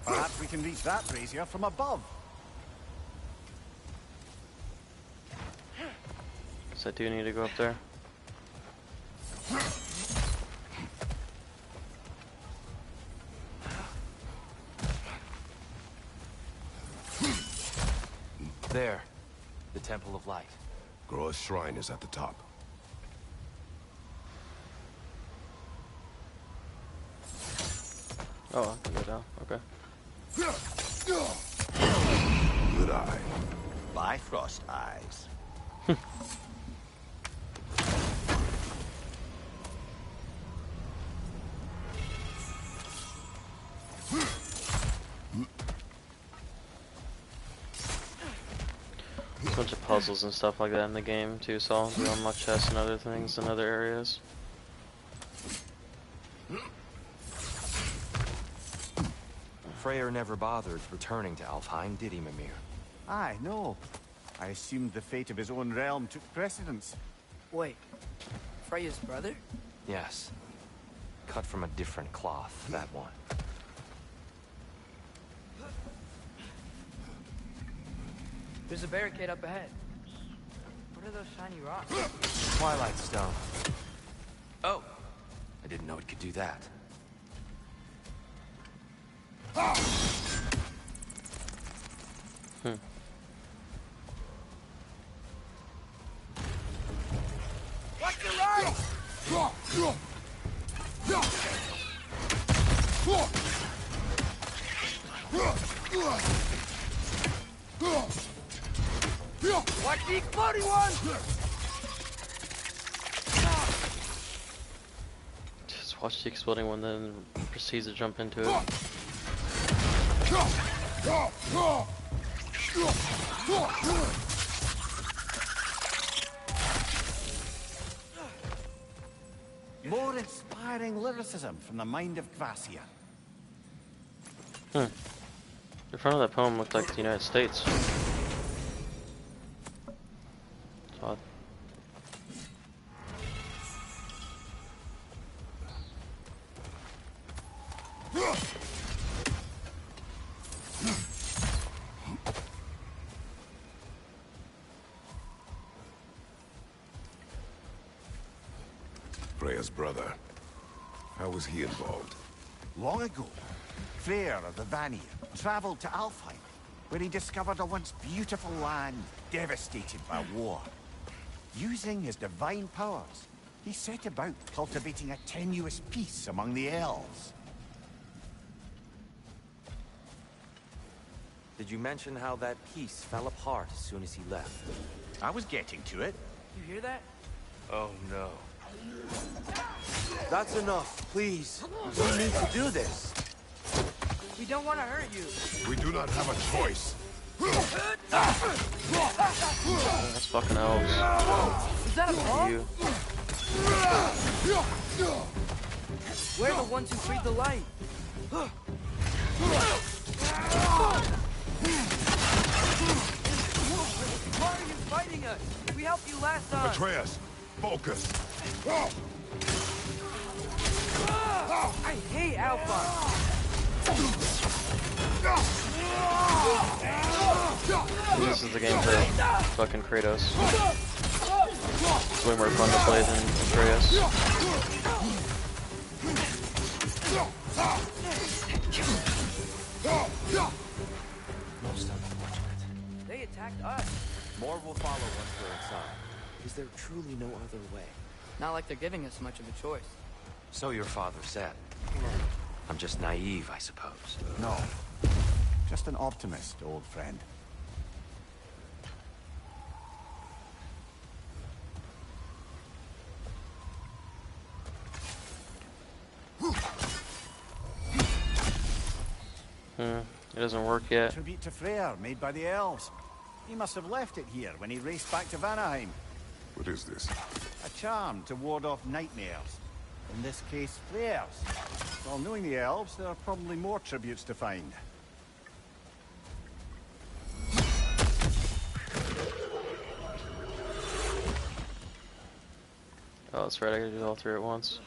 Speaker 9: Perhaps we can reach that brazier from above.
Speaker 4: So I do need to go up there.
Speaker 8: There. The Temple of Light.
Speaker 7: Groa's shrine is at the top.
Speaker 4: Oh, I can go down. Okay.
Speaker 7: Good eye.
Speaker 9: Bifrost eyes.
Speaker 4: There's a bunch of puzzles and stuff like that in the game too, so I'll do unlock chests and other things in other areas.
Speaker 8: Freyr never bothered returning to Alfheim, did he, Mimir?
Speaker 9: Aye, no. I assumed the fate of his own realm took precedence.
Speaker 2: Wait, Freya's brother?
Speaker 8: Yes. Cut from a different cloth, that one.
Speaker 2: There's a barricade up ahead. What are those shiny rocks?
Speaker 8: Twilight Stone. Oh! I didn't know it could do that.
Speaker 11: Watch your right! Watch the exploding one!
Speaker 4: Just watch the exploding one, then proceeds to jump into it.
Speaker 9: More inspiring lyricism from the mind of Gracia.
Speaker 4: The front of that poem looked like the United States. It's odd.
Speaker 7: Freya's brother. How was he involved?
Speaker 9: Long ago, Freyr of the Vanir traveled to Alfheim, where he discovered a once beautiful land devastated by war. Using his divine powers, he set about cultivating a tenuous peace among the elves.
Speaker 8: Did you mention how that peace fell apart as soon as he left?
Speaker 9: I was getting to it.
Speaker 2: You hear that?
Speaker 8: Oh no. That's enough, please. We need to do this.
Speaker 2: We don't want to hurt you.
Speaker 7: We do not have a choice.
Speaker 4: That's fucking elves.
Speaker 2: Is that a bomb?
Speaker 4: You.
Speaker 2: We're the ones who freed the light. Why are you fighting us? We helped you last time.
Speaker 7: Atreus, focus.
Speaker 2: I hate Alpha.
Speaker 4: This is the game for fucking Kratos. It's way more fun to play than Atreus.
Speaker 8: Most unfortunate.
Speaker 2: They attacked us.
Speaker 8: More will follow once we're inside. Is there truly no other way?
Speaker 2: Not like they're giving us much of a choice.
Speaker 8: So your father said. I'm just naive, I suppose.
Speaker 9: No, just an optimist, old friend.
Speaker 4: It doesn't work yet.
Speaker 9: Tribute to Freyr, made by the elves. He must have left it here when he raced back to Vanaheim.
Speaker 7: What is this?
Speaker 9: A charm to ward off nightmares. In this case, flares. Well, knowing the elves, there are probably more tributes to find.
Speaker 4: Oh, that's right, I gotta do all three at once.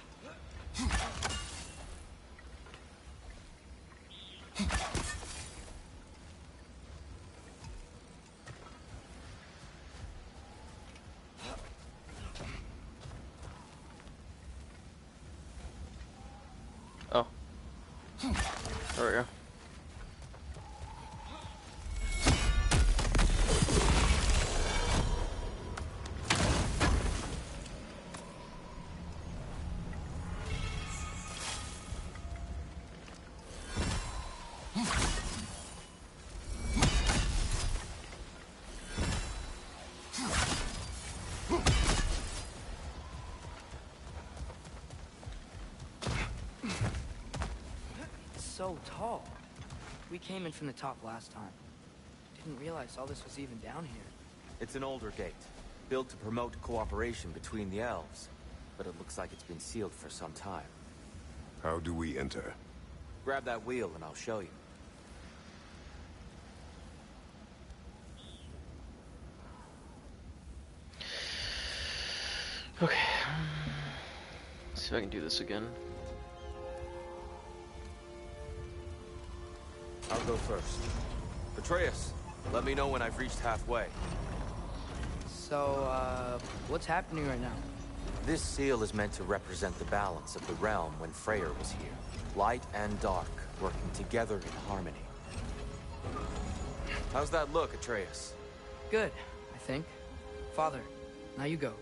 Speaker 4: Oh. There we go.
Speaker 2: So tall. We came in from the top last time. Didn't realize all this was even down here.
Speaker 8: It's an older gate, built to promote cooperation between the elves. But it looks like it's been sealed for some time.
Speaker 7: How do we enter?
Speaker 8: Grab that wheel and I'll show you.
Speaker 4: Okay. Let's see if I can do this again.
Speaker 8: I'll go first. Atreus, let me know when I've reached halfway.
Speaker 2: So, what's happening right now?
Speaker 8: This seal is meant to represent the balance of the realm when Freyr was here. Light and dark, working together in harmony. How's that look, Atreus?
Speaker 2: Good, I think. Father, now you go.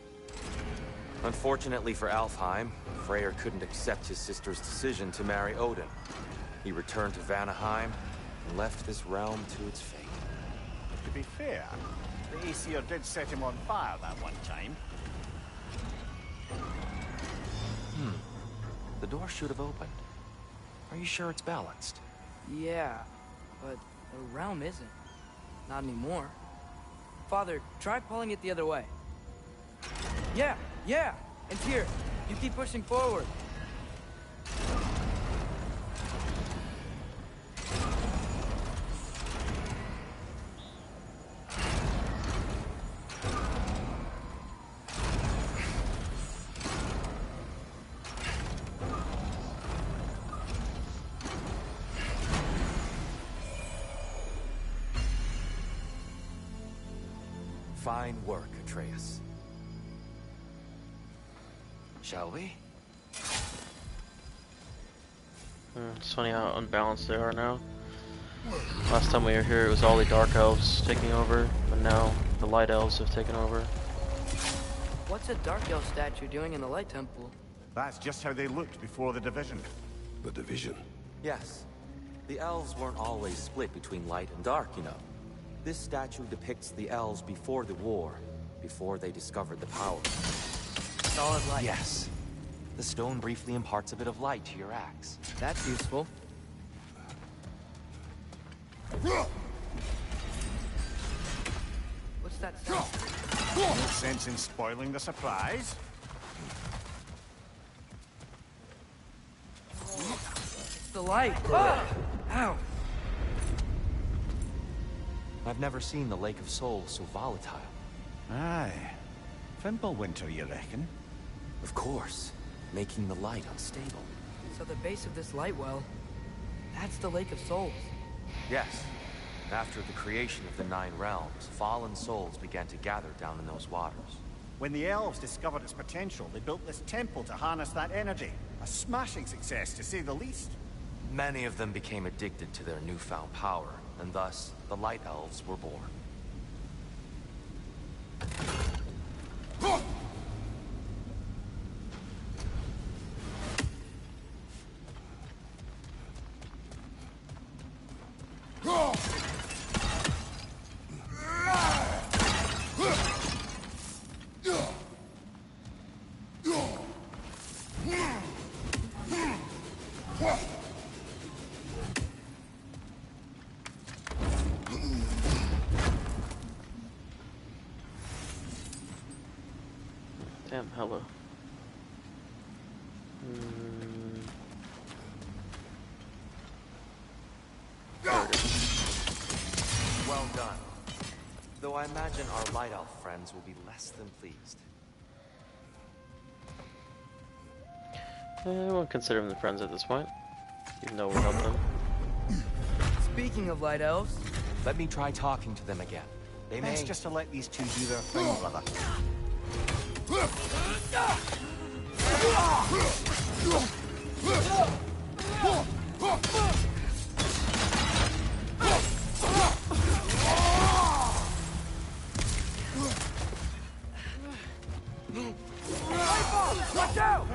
Speaker 8: Unfortunately for Alfheim, Freyr couldn't accept his sister's decision to marry Odin. He returned to Vanaheim and left this realm to its fate.
Speaker 9: To be fair, the Aesir did set him on fire that one time.
Speaker 8: The door should have opened. Are you sure it's balanced?
Speaker 2: Yeah, but the realm isn't. Not anymore. Father, try pulling it the other way. Yeah! And here, you keep pushing forward.
Speaker 8: Fine work, Atreus. Shall we?
Speaker 4: It's funny how unbalanced they are now. Last time we were here, it was all the dark elves taking over, but now the light elves have taken over.
Speaker 2: What's a dark elf statue doing in the light temple?
Speaker 9: That's just how they looked before the division.
Speaker 7: The division.
Speaker 8: Yes. The elves weren't always split between light and dark, you know. This statue depicts the elves before the war, before they discovered the power.
Speaker 2: Solid light.
Speaker 8: Yes. The stone briefly imparts a bit of light to your axe.
Speaker 2: That's useful. What's that sound?
Speaker 9: No sense in spoiling the surprise.
Speaker 2: It's the light. Ow.
Speaker 8: I've never seen the Lake of Souls so volatile.
Speaker 9: Aye. Fimbulwinter, you reckon?
Speaker 8: Of course. Making the light unstable.
Speaker 2: So the base of this light well, that's the Lake of Souls.
Speaker 8: Yes. After the creation of the Nine Realms, fallen souls began to gather down in those waters.
Speaker 9: When the elves discovered its potential, they built this temple to harness that energy. A smashing success, to say the least.
Speaker 8: Many of them became addicted to their newfound power, and thus, the Light Elves were born.
Speaker 4: Damn, hello. There it is.
Speaker 8: Well done. Though I imagine our Light Elf friends will be less than pleased.
Speaker 4: I won't consider them the friends at this point, even though we'll help them.
Speaker 2: Speaking of light elves,
Speaker 8: Let me try talking to them again. They may...
Speaker 9: Best just to let these two do their thing, brother.
Speaker 11: Watch out!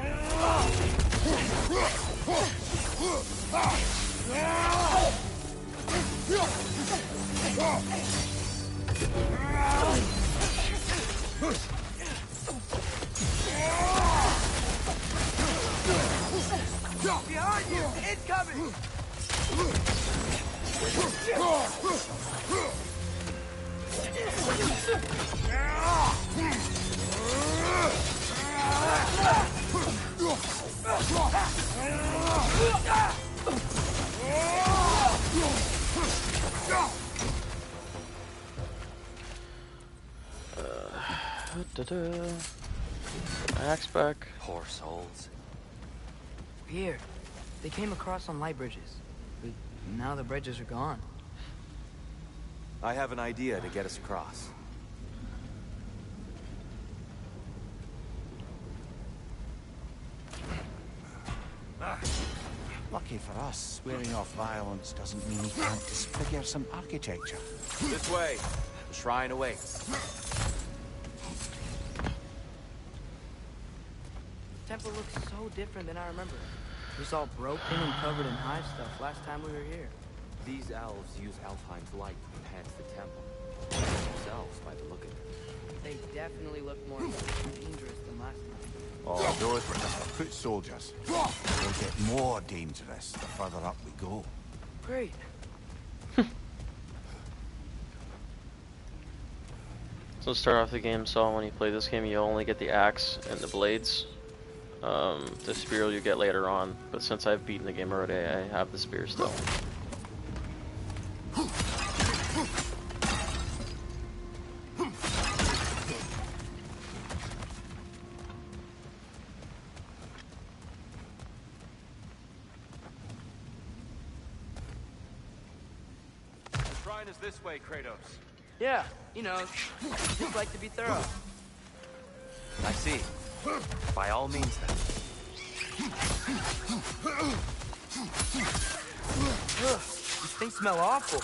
Speaker 11: Behind you! Incoming!
Speaker 4: Axe back.
Speaker 8: Poor souls.
Speaker 2: here. They came across on light bridges. But now the bridges are gone.
Speaker 8: I have an idea to get us across.
Speaker 9: Lucky for us, swearing off violence doesn't mean we can't disfigure some architecture.
Speaker 8: This way. The shrine awaits.
Speaker 2: The temple looks so different than I remember. It was all broken and covered in hive stuff last time we were here.
Speaker 8: These elves use Alfheim's light to enhance the temple. Themselves, by the look of it.
Speaker 2: They definitely look more dangerous than last time.
Speaker 9: Oh, those were just the foot soldiers. They'll get more dangerous the further up we go.
Speaker 2: Great.
Speaker 4: So start off the game, so when you play this game, you only get the axe and the blades. The spear you get later on, but since I've beaten the game already, I have the spear still.
Speaker 8: The shrine is this way, Kratos.
Speaker 2: Yeah, You know, just like to be thorough.
Speaker 8: I see. By all means, then.
Speaker 2: Ugh, these things smell awful.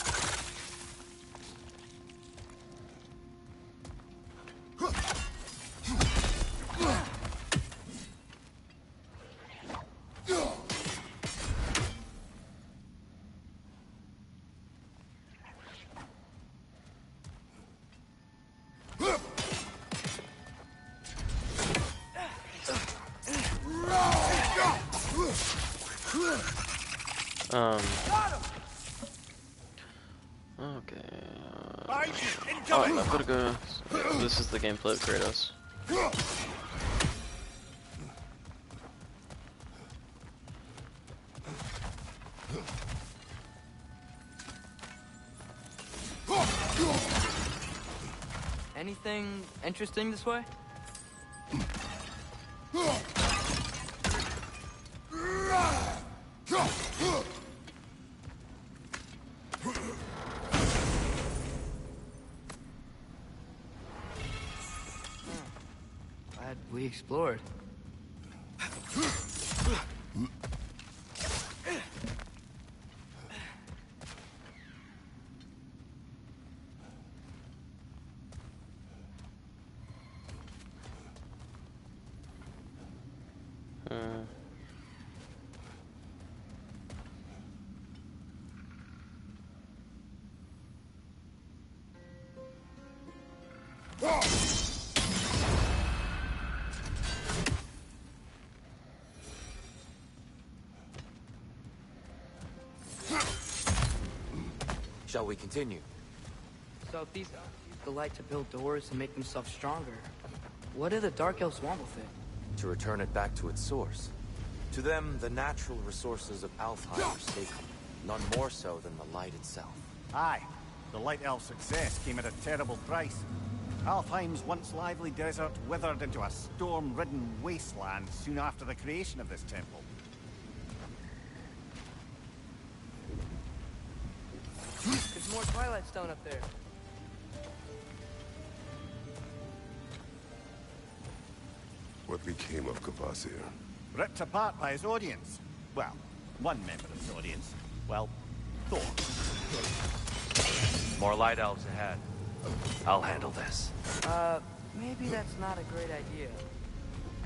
Speaker 4: Okay. Oh, I've got to go. This is the gameplay of Kratos.
Speaker 2: Anything interesting this way? Glad we explored.
Speaker 8: Shall we continue?
Speaker 2: So if these elves use the light to build doors and make themselves stronger, what do the Dark Elves want with it?
Speaker 8: To return it back to its source. To them, the natural resources of Alfheim are sacred, none more so than the light itself.
Speaker 9: Aye, the Light Elf's success came at a terrible price. Alfheim's once lively desert withered into a storm-ridden wasteland soon after the creation of this temple.
Speaker 2: There's more Twilight Stone up there.
Speaker 7: What became of Kvasir?
Speaker 9: Ripped apart by his audience. Well, one member of his audience. Well, Thor.
Speaker 8: More light elves ahead. I'll handle this.
Speaker 2: Maybe that's not a great idea.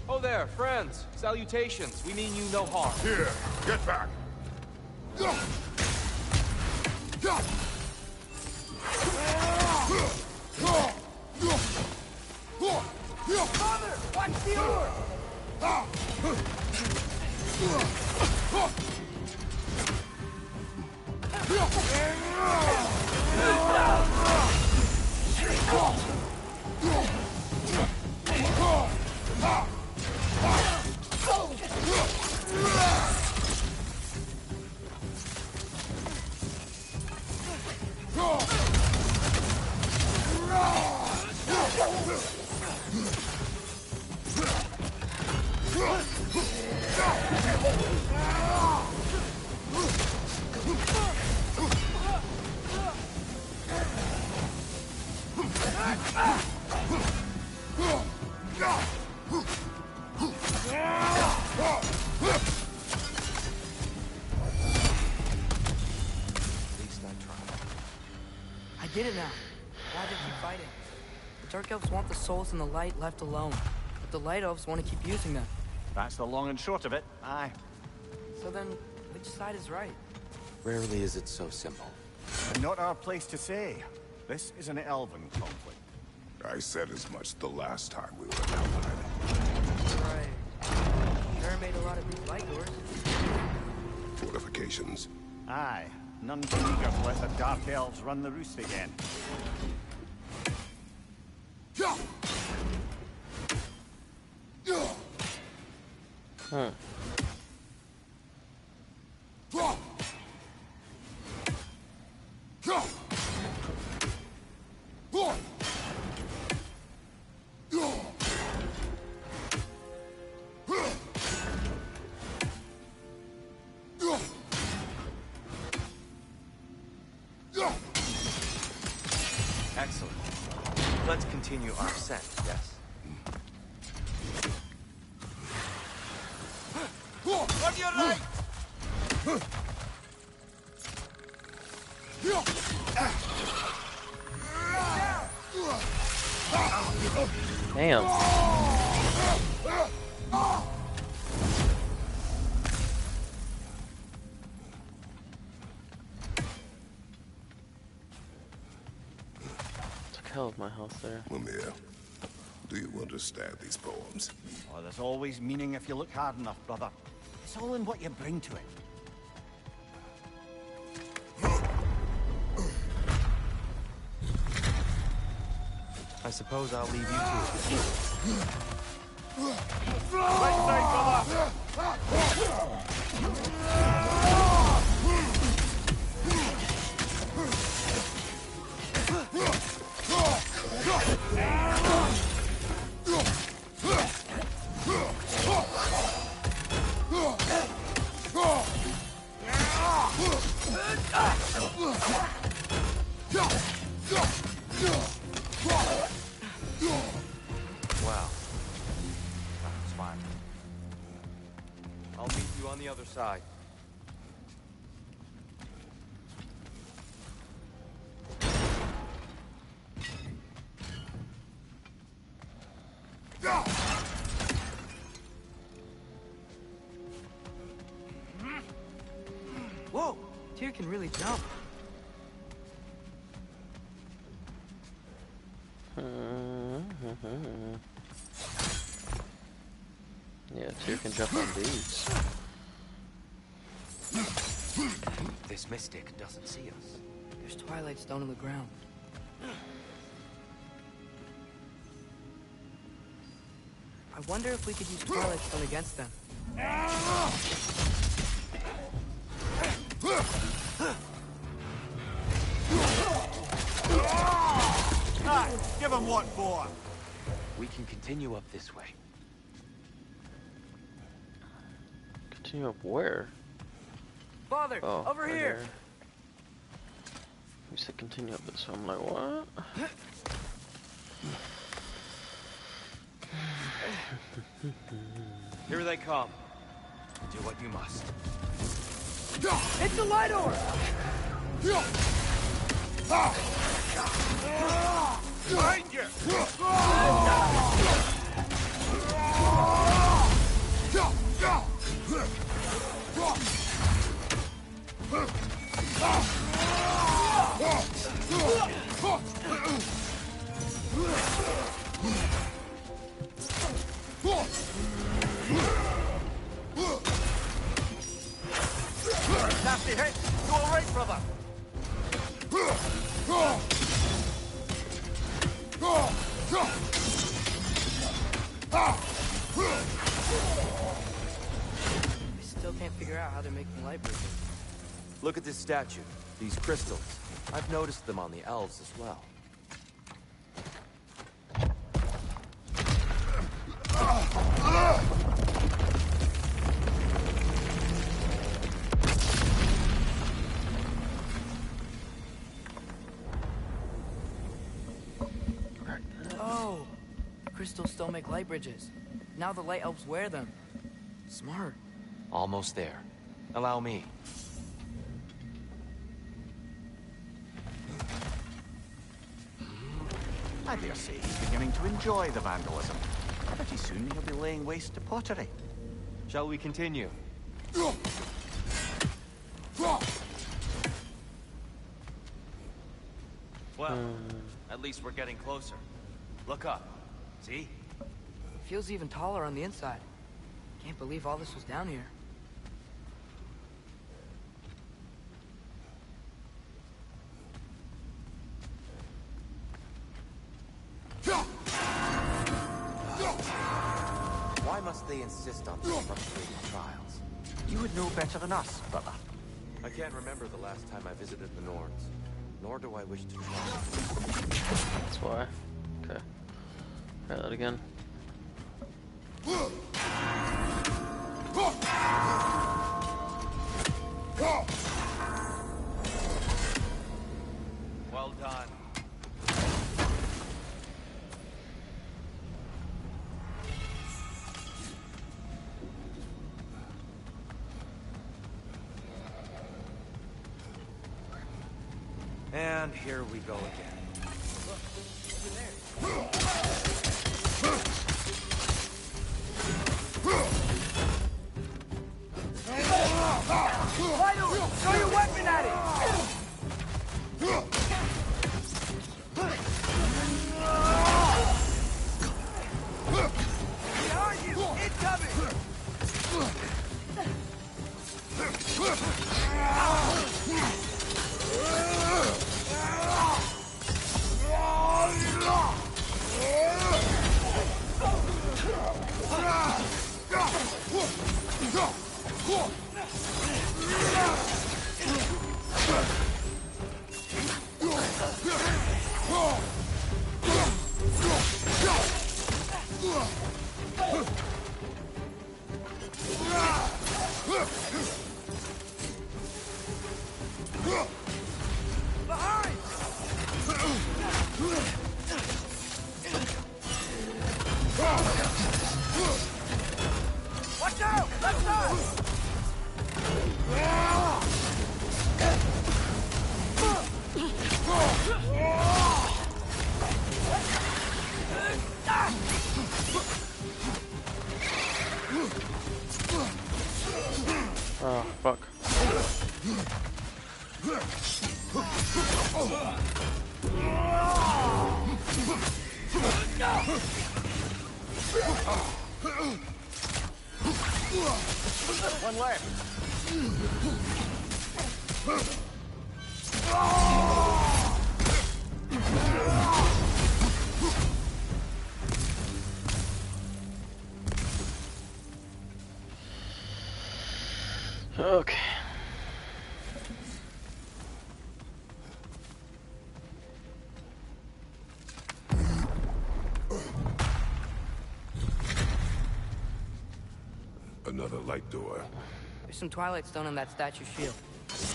Speaker 12: Oh there, friends. Salutations. We mean you no harm.
Speaker 7: Here, get back!
Speaker 11: Father, watch the oar!
Speaker 2: I get it now. Why they keep fighting? The Dark Elves want the souls and the light left alone, but the Light Elves want to keep using them.
Speaker 9: That's the long and short of it, aye.
Speaker 2: So then, which side is right?
Speaker 8: Rarely is it so simple.
Speaker 9: And not our place to say. This is an elven conflict.
Speaker 7: I said as much the last time we were in Alfheim.
Speaker 2: Right. Sure made a lot of these light doors.
Speaker 7: Fortifications.
Speaker 9: Aye. None too eager to let the Dark Elves run the roost again.
Speaker 8: Excellent. descent, yes?
Speaker 11: On your right!
Speaker 4: Damn. Took hell of my health there.
Speaker 7: Mimir, do you understand these poems?
Speaker 9: Oh, there's always meaning if you look hard enough, brother. It's all in what you bring to it.
Speaker 8: I suppose I'll leave you to it.
Speaker 11: Right side, brother!
Speaker 8: Wow. That was fine. I'll meet you on the other side.
Speaker 2: Whoa! Tyr can really jump.
Speaker 4: Yeah, Tyr can jump on dudes.
Speaker 8: This mystic doesn't see us.
Speaker 2: There's Twilight Stone on the ground. I wonder if we could use Twilight Stone against them.
Speaker 9: Give him what for?
Speaker 8: We can continue up this way.
Speaker 4: Continue up where?
Speaker 2: Father,
Speaker 4: Oh,
Speaker 2: over
Speaker 4: right
Speaker 2: here.
Speaker 4: You said continue up this, so I'm like, what?
Speaker 8: Here they come. Do what you must.
Speaker 11: It's a light orb! Behind you!
Speaker 9: Nasty hit! You alright, brother?
Speaker 2: I still can't figure out how they're making light bridges.
Speaker 8: Look at this statue. These crystals. I've noticed them on the elves as well.
Speaker 2: Oh, the crystals still make light bridges. Now the light elves wear them. Smart.
Speaker 8: Almost there. Allow me.
Speaker 9: I dare say he's beginning to enjoy the vandalism. Pretty soon he'll be laying waste to pottery.
Speaker 8: Shall we continue? Well, at least we're getting closer. Look up. See?
Speaker 2: Feels even taller on the inside. Can't believe all this was down here.
Speaker 8: Why must they insist on these frustrating trials?
Speaker 9: You would know better than us, brother.
Speaker 8: I can't remember the last time I visited the Norns, nor do I wish to try.
Speaker 4: That's why. Okay. Try that again.
Speaker 8: Well done. And here we go again.
Speaker 11: Vital! Throw your weapon at it! Behind you! Incoming! Watch out! Left side!
Speaker 4: Oh, fuck.
Speaker 9: One left.
Speaker 4: Okay.
Speaker 7: Another light door.
Speaker 2: There's some Twilight Stone on that statue shield.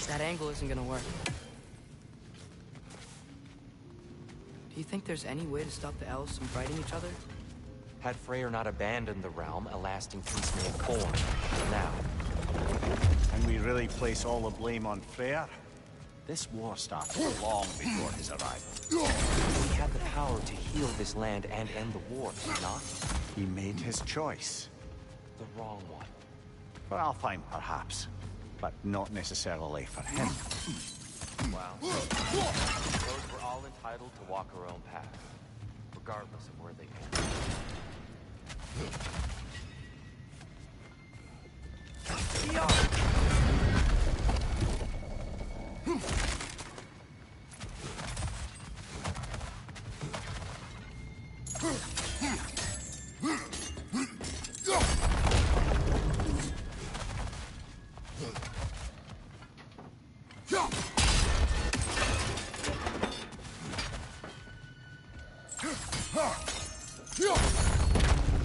Speaker 2: That angle isn't gonna work. Do you think there's any way to stop the elves from fighting each other?
Speaker 8: Had Freyr not abandoned the realm, a lasting peace may have formed. Now,
Speaker 9: And we really place all the blame on Freyr? This war started long before his arrival.
Speaker 8: he had the power to heal this land and end the war, did he not?
Speaker 9: He made his choice.
Speaker 8: The wrong one.
Speaker 9: For Alfheim, perhaps. But not necessarily for him.
Speaker 8: Wow. Those were all entitled to walk our own path, regardless of where they came.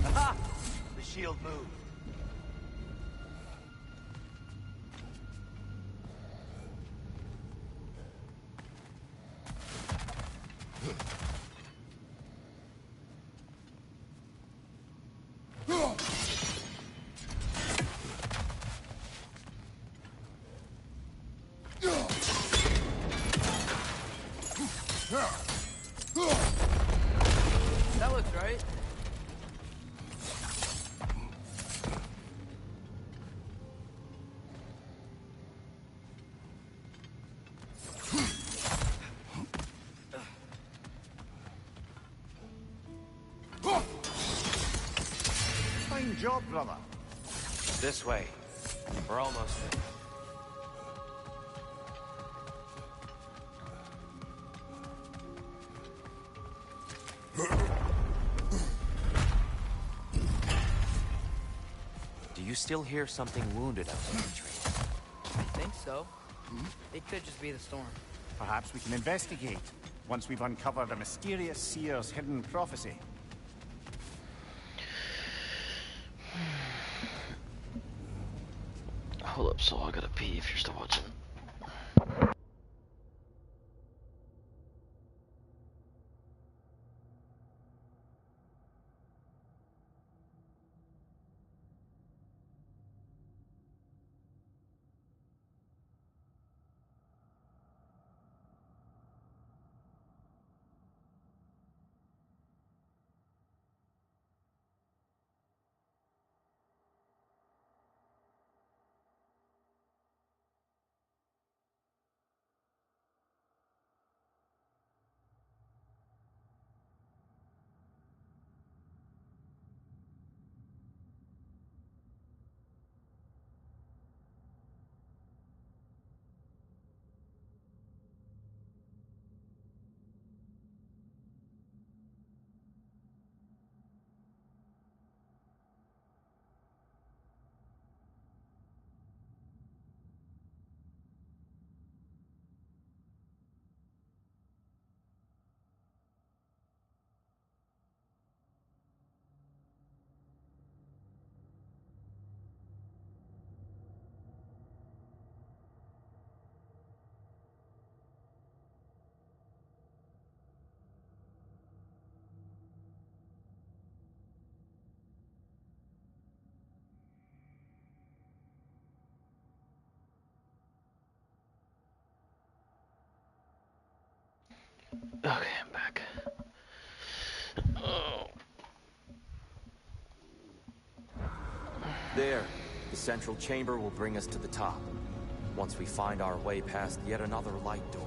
Speaker 8: Aha! The shield moved.
Speaker 2: That looks right.
Speaker 9: Fine job, brother.
Speaker 8: This way. We're almost there. Do you still hear something wounded out there, Trace?
Speaker 2: I think so. It could just be the storm.
Speaker 9: Perhaps we can investigate, once we've uncovered a mysterious seer's hidden prophecy.
Speaker 4: Hold up, so I gotta pee if you're still watching. Okay, I'm back. Oh.
Speaker 8: There. The central chamber will bring us to the top. Once we find our way past yet another light door.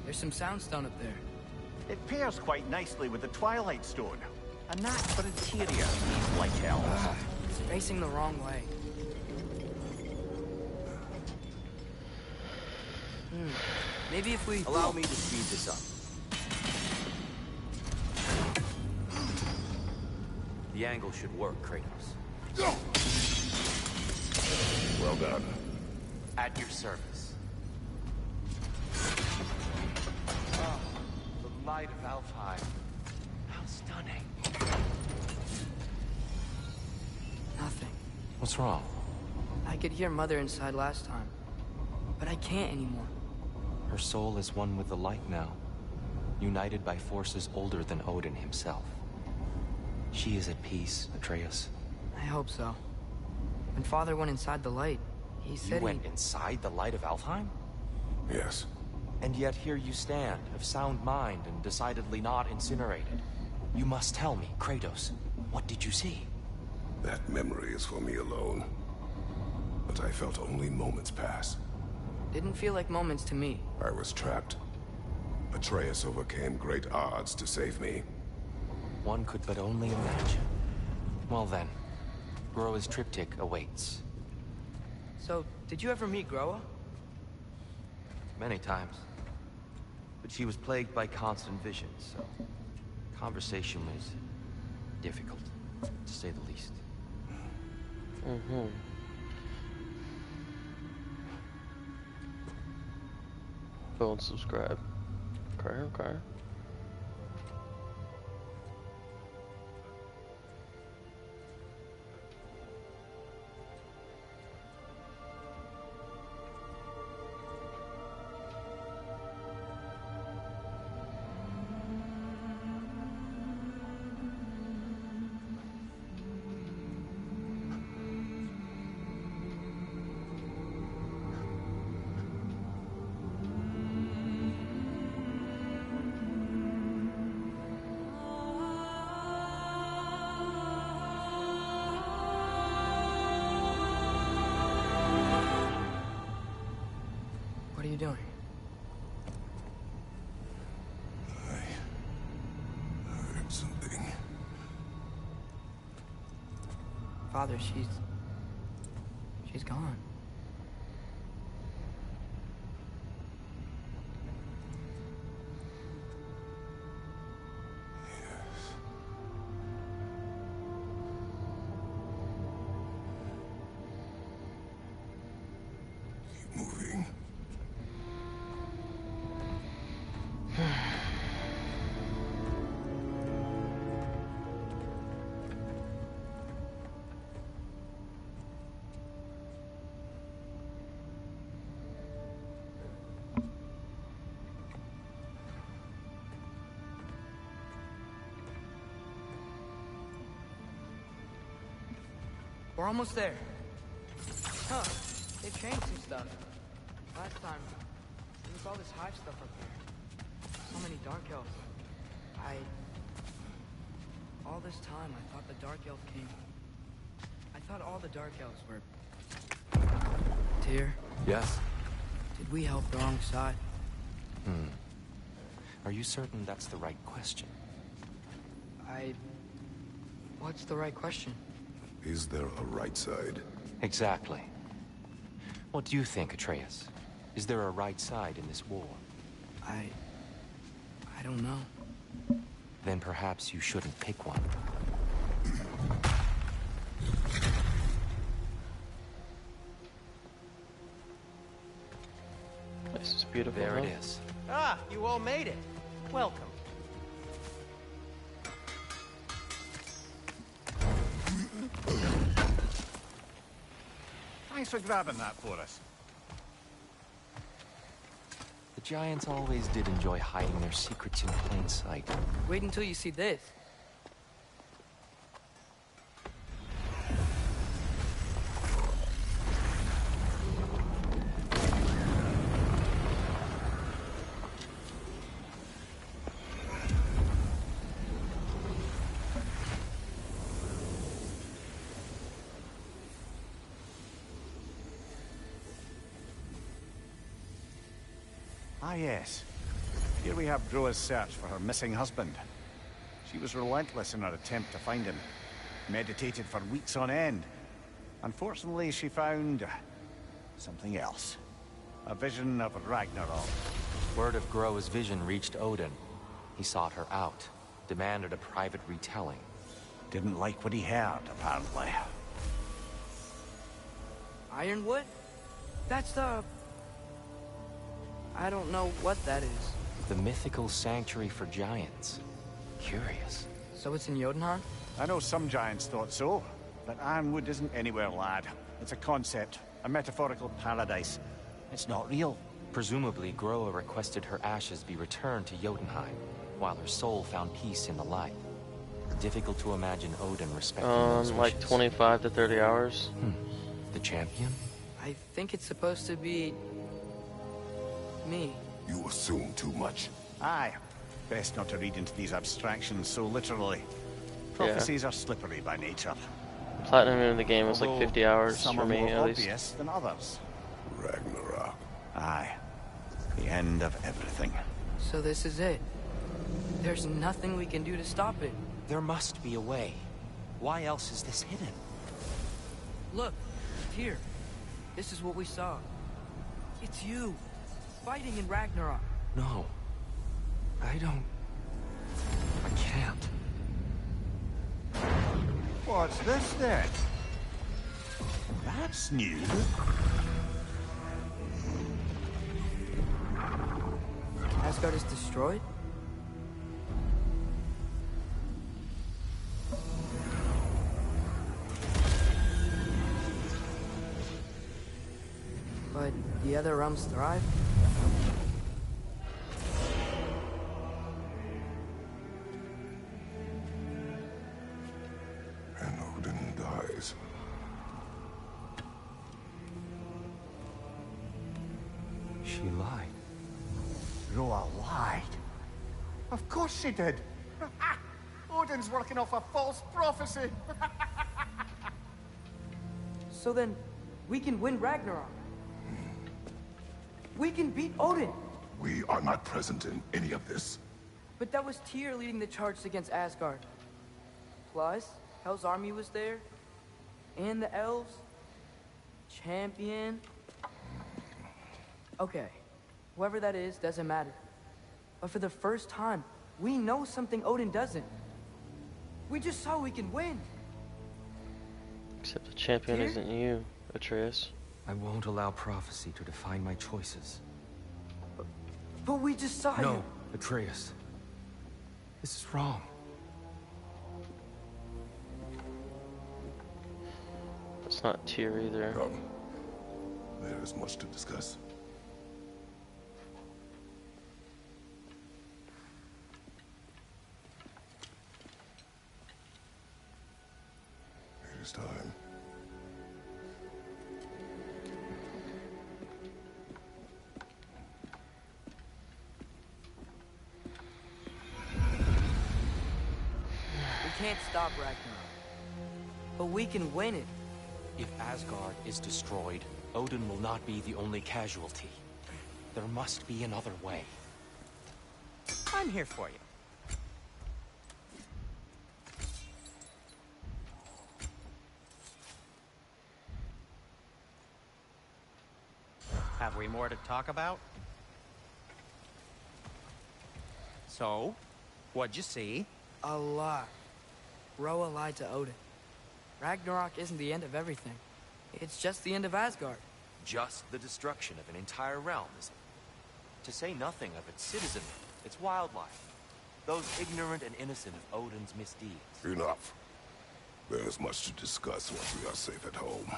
Speaker 2: There's some soundstone up there.
Speaker 9: It pairs quite nicely with the Twilight Stone. A knack for interior these light elves.
Speaker 2: It's facing the wrong way. Maybe if we...
Speaker 8: Allow me to speed this up. The angle should work, Kratos.
Speaker 7: Well done.
Speaker 8: At your service. Oh, the light of Alfheim. How stunning.
Speaker 2: Nothing.
Speaker 8: What's wrong?
Speaker 2: I could hear Mother inside last time, but I can't anymore.
Speaker 8: Her soul is one with the light now, united by forces older than Odin himself. She is at peace, Atreus.
Speaker 2: I hope so. When Father went inside the light, he said
Speaker 8: You went inside the light of Alfheim?
Speaker 7: Yes.
Speaker 8: And yet here you stand, of sound mind and decidedly not incinerated. You must tell me, Kratos, what did you see?
Speaker 7: That memory is for me alone. But I felt only moments pass.
Speaker 2: Didn't feel like moments to me.
Speaker 7: I was trapped. Atreus overcame great odds to save me.
Speaker 8: One could but only imagine. Well then, Groa's triptych awaits.
Speaker 2: So, did you ever meet Groa?
Speaker 8: Many times. But she was plagued by constant visions, so conversation was difficult, to say the least.
Speaker 4: Go and subscribe. Okay.
Speaker 2: What are you doing?
Speaker 7: I heard something.
Speaker 2: Father, she's gone.
Speaker 7: Keep moving.
Speaker 2: We're almost there. Huh. They've changed some stuff. Last time, there was all this hive stuff up there. So many Dark Elves. All this time, I thought the Dark Elf King... I thought all the Dark Elves were... Tyr,
Speaker 8: Yes?
Speaker 2: did we help the wrong side?
Speaker 8: Are you certain that's the right question?
Speaker 2: What's the right question?
Speaker 7: Is there a right side?
Speaker 8: Exactly. What do you think, Atreus? Is there a right side in this war?
Speaker 2: I don't know.
Speaker 8: Then perhaps you shouldn't pick one.
Speaker 4: This is beautiful.
Speaker 8: There
Speaker 4: huh?
Speaker 8: it is.
Speaker 3: Ah, you all made it.
Speaker 1: Welcome.
Speaker 9: Thanks for grabbing that for us.
Speaker 8: The Giants always did enjoy hiding their secrets in plain sight.
Speaker 2: Wait until you see this.
Speaker 9: Ah, yes. Here we have Droa's search for her missing husband. She was relentless in her attempt to find him. Meditated for weeks on end. Unfortunately, she found something else. A vision of Ragnarok.
Speaker 8: Word of Groa's vision reached Odin. He sought her out, demanded a private retelling.
Speaker 9: Didn't like what he heard, apparently.
Speaker 2: Ironwood? That's the... I don't know what that is.
Speaker 8: The mythical sanctuary for giants. Curious.
Speaker 2: So it's in Jotunheim?
Speaker 9: I know some giants thought so, but Ironwood isn't anywhere, lad. It's a concept, a metaphorical paradise. It's not real.
Speaker 8: Presumably, Groa requested her ashes be returned to Jotunheim, while her soul found peace in the light. Difficult to imagine Odin respecting those
Speaker 4: like
Speaker 8: wishes.
Speaker 4: 25 to 30 hours.
Speaker 8: The champion?
Speaker 2: I think it's supposed to be... me.
Speaker 7: You assume too much.
Speaker 9: Aye. Best not to read into these abstractions so literally. Prophecies are slippery by nature.
Speaker 4: Platinum in the game was like
Speaker 9: Although
Speaker 4: 50 hours
Speaker 9: some
Speaker 4: for
Speaker 9: are
Speaker 4: me,
Speaker 9: more
Speaker 4: at least.
Speaker 9: obvious than others.
Speaker 7: Ragnarok.
Speaker 9: Aye. The end of everything.
Speaker 2: So this is it. There's nothing we can do to stop it.
Speaker 8: There must be a way. Why else is this hidden?
Speaker 2: Look, here. This is what we saw. It's you, fighting in Ragnarok.
Speaker 8: No. I can't.
Speaker 9: What's this then? That's new.
Speaker 2: Asgard is destroyed? But the other realms thrive?
Speaker 7: And Odin dies.
Speaker 8: She lied.
Speaker 9: Roa lied. Of course she did. Odin's working off a false prophecy.
Speaker 2: So then, we can win Ragnarok. We can beat Odin.
Speaker 7: We are not present in any of this.
Speaker 2: But that was Tyr leading the charge against Asgard. Plus, Hell's army was there. And the elves. Champion. Okay. Whoever that is, doesn't matter. But for the first time, we know something Odin doesn't. We just saw we can win.
Speaker 4: Except the champion
Speaker 2: Tyr?
Speaker 4: isn't you, Atreus.
Speaker 8: I won't allow prophecy to define my choices.
Speaker 2: But we just saw
Speaker 8: No,
Speaker 2: you.
Speaker 8: Atreus. This is wrong.
Speaker 4: It's not Tyr either.
Speaker 7: Come. There is much to discuss. It is time.
Speaker 2: We can't stop Ragnarok. But we can win it.
Speaker 8: If Asgard is destroyed, Odin will not be the only casualty. There must be another way.
Speaker 1: I'm here for you. Have we more to talk about? So, what'd you see?
Speaker 2: A lot. Roa lied to Odin. Ragnarok isn't the end of everything. It's just the end of Asgard.
Speaker 8: Just the destruction of an entire realm, is it? To say nothing of its citizenry, It's wildlife. Those ignorant and innocent of Odin's misdeeds.
Speaker 7: Enough. There is much to discuss once we are safe at home.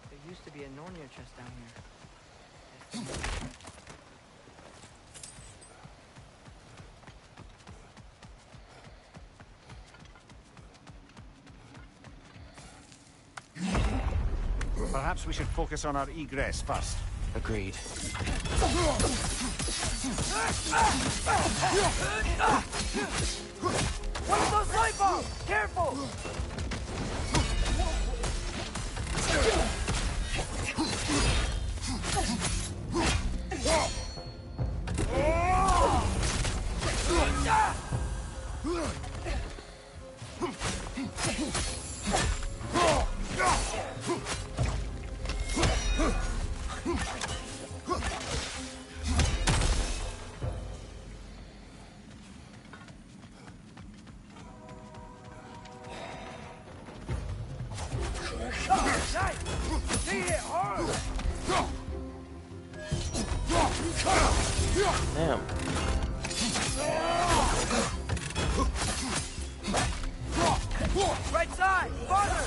Speaker 2: There used to be a Nornir chest down here.
Speaker 9: Perhaps we should focus on our egress first.
Speaker 8: Agreed.
Speaker 11: One of those light bulbs! Careful!
Speaker 4: Damn.
Speaker 11: Right side! Farther!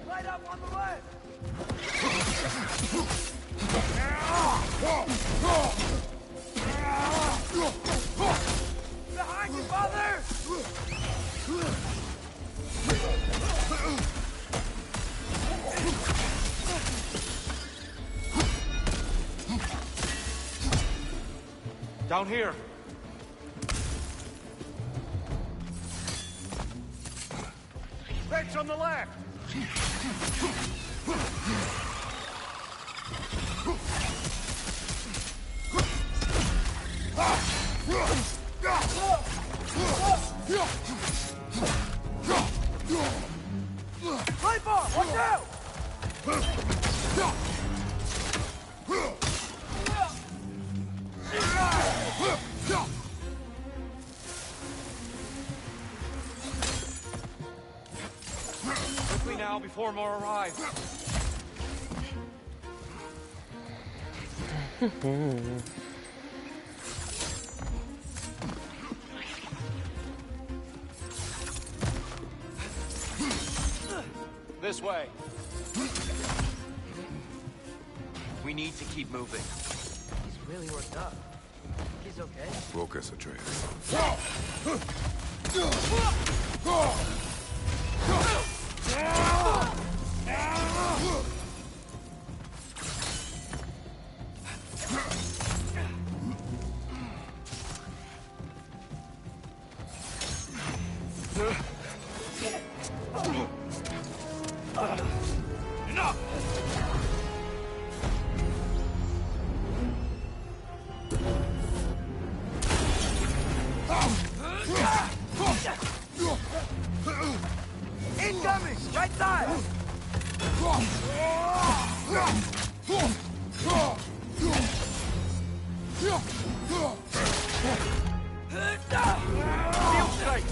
Speaker 11: Light up on the left! Behind you, father!
Speaker 12: Down here.
Speaker 9: Vents on the left!
Speaker 11: Light bar! Watch out!
Speaker 12: Quickly now before more arrive. This way.
Speaker 8: We need to keep moving.
Speaker 2: He's really worked up. He's okay.
Speaker 7: Focus, Atreus.
Speaker 11: Incoming! Right side!
Speaker 12: Field sight!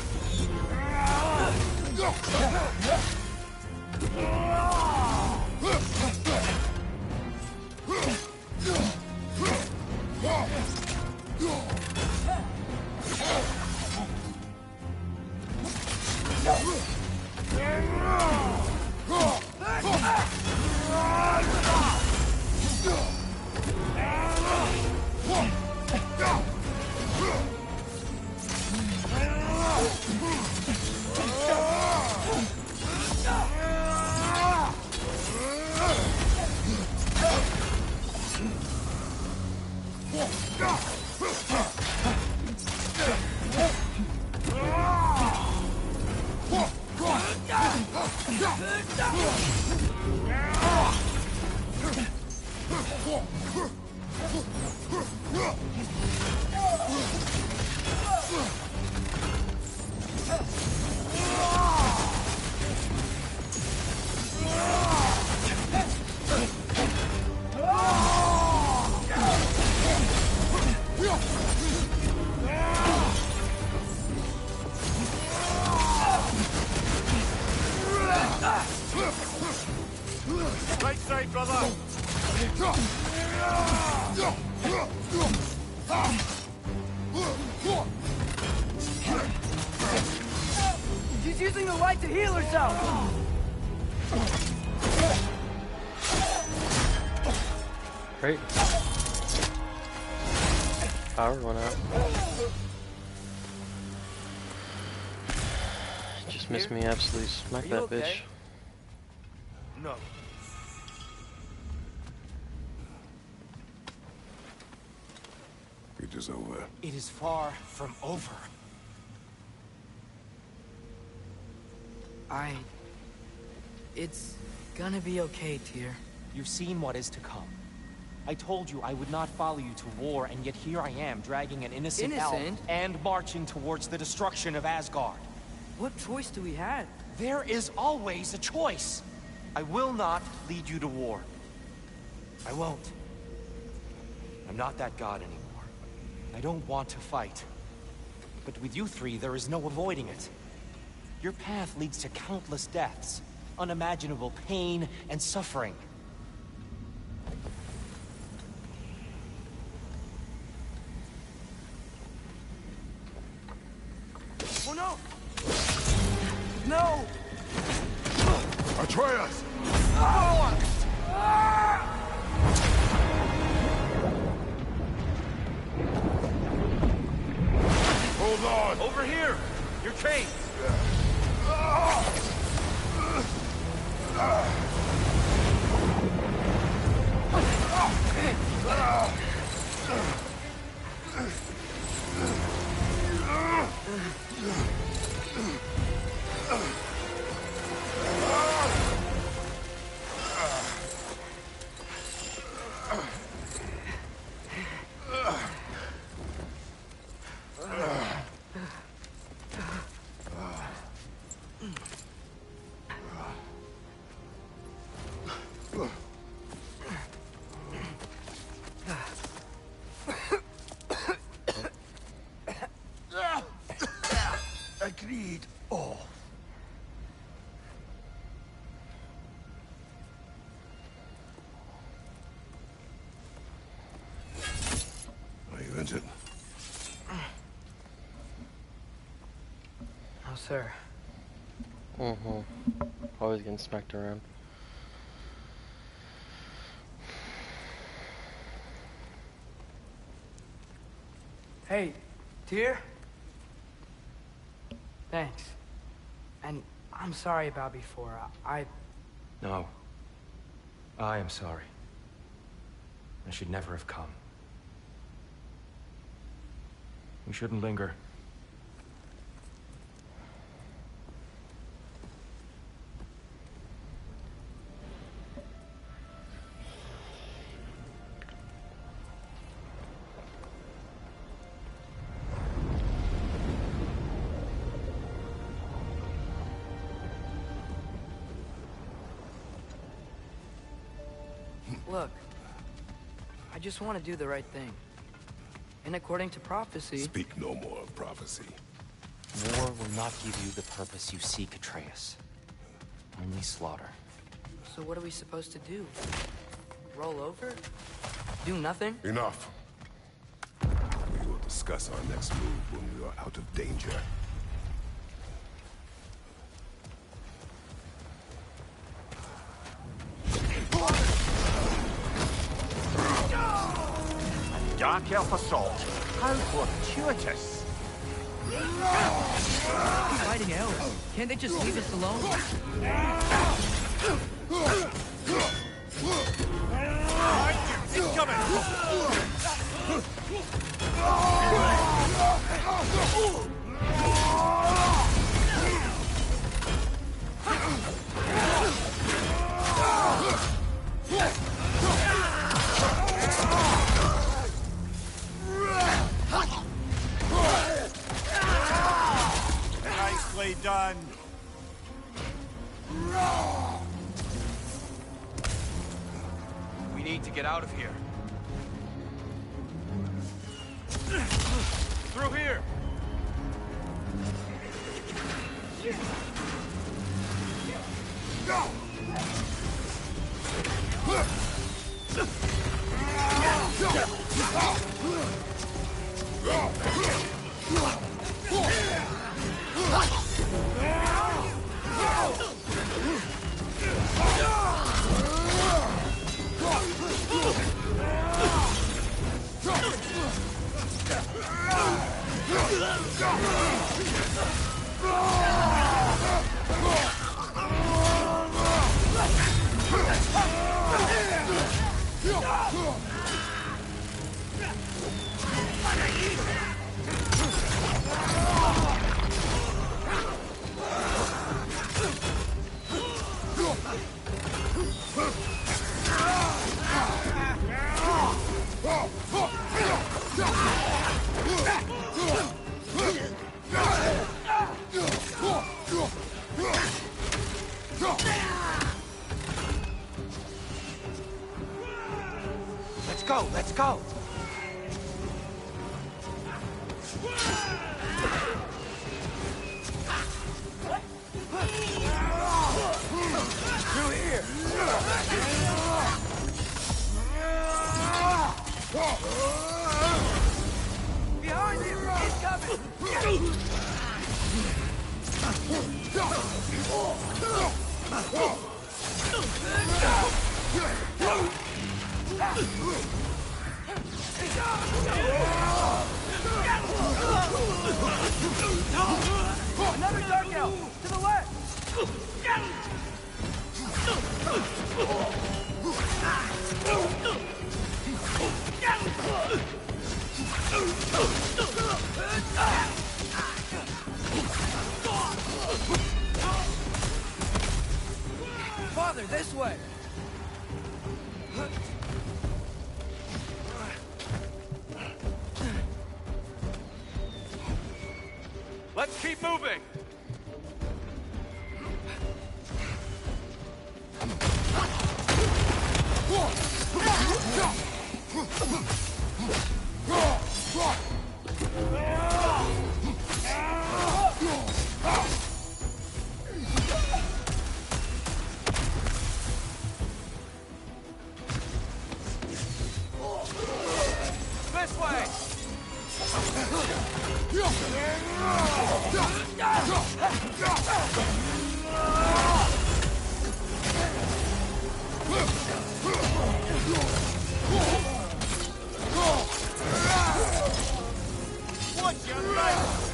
Speaker 9: Right side, brother!
Speaker 11: She's using the light to heal herself!
Speaker 4: Great. Power went out. Just missed me absolutely smack that
Speaker 11: okay?
Speaker 4: bitch.
Speaker 11: No.
Speaker 7: It is over.
Speaker 8: It is far from over.
Speaker 2: It's gonna be okay, Tyr.
Speaker 8: You've seen what is to come. I told you I would not follow you to war, and yet here I am, dragging an innocent elf and marching towards the destruction of Asgard.
Speaker 2: What choice do we have?
Speaker 8: There is always a choice. I will not lead you to war. I won't. I'm not that god anymore. I don't want to fight. But with you three, there is no avoiding it. Your path leads to countless deaths, unimaginable pain and suffering.
Speaker 11: Oh no! No!
Speaker 7: Atreus! Hold on!
Speaker 12: Over here! Your chains!
Speaker 7: Agreed. Oh. Are you injured?
Speaker 2: No, sir.
Speaker 4: Always getting smacked around.
Speaker 2: Hey, Tyr? Thanks. And I'm sorry about before.
Speaker 8: No. I am sorry. I should never have come. We shouldn't linger.
Speaker 2: Look, I just want to do the right thing. And according to prophecy...
Speaker 7: Speak no more of prophecy.
Speaker 8: War will not give you the purpose you seek, Atreus. Only slaughter.
Speaker 2: So what are we supposed to do? Roll over? Do nothing?
Speaker 7: Enough. We will discuss our next move when we are out of danger.
Speaker 9: Dark Elf assault. How fortuitous.
Speaker 2: Keep fighting elves. Can't they just leave us alone?
Speaker 9: Incoming! Nicely done.
Speaker 12: We need to get out of here. Through here!
Speaker 8: Let's go!
Speaker 11: Through here! Behind you! He's coming! Another dark elf! To the left! Father, this way!
Speaker 12: Let's keep moving! This way!
Speaker 9: Watch your left!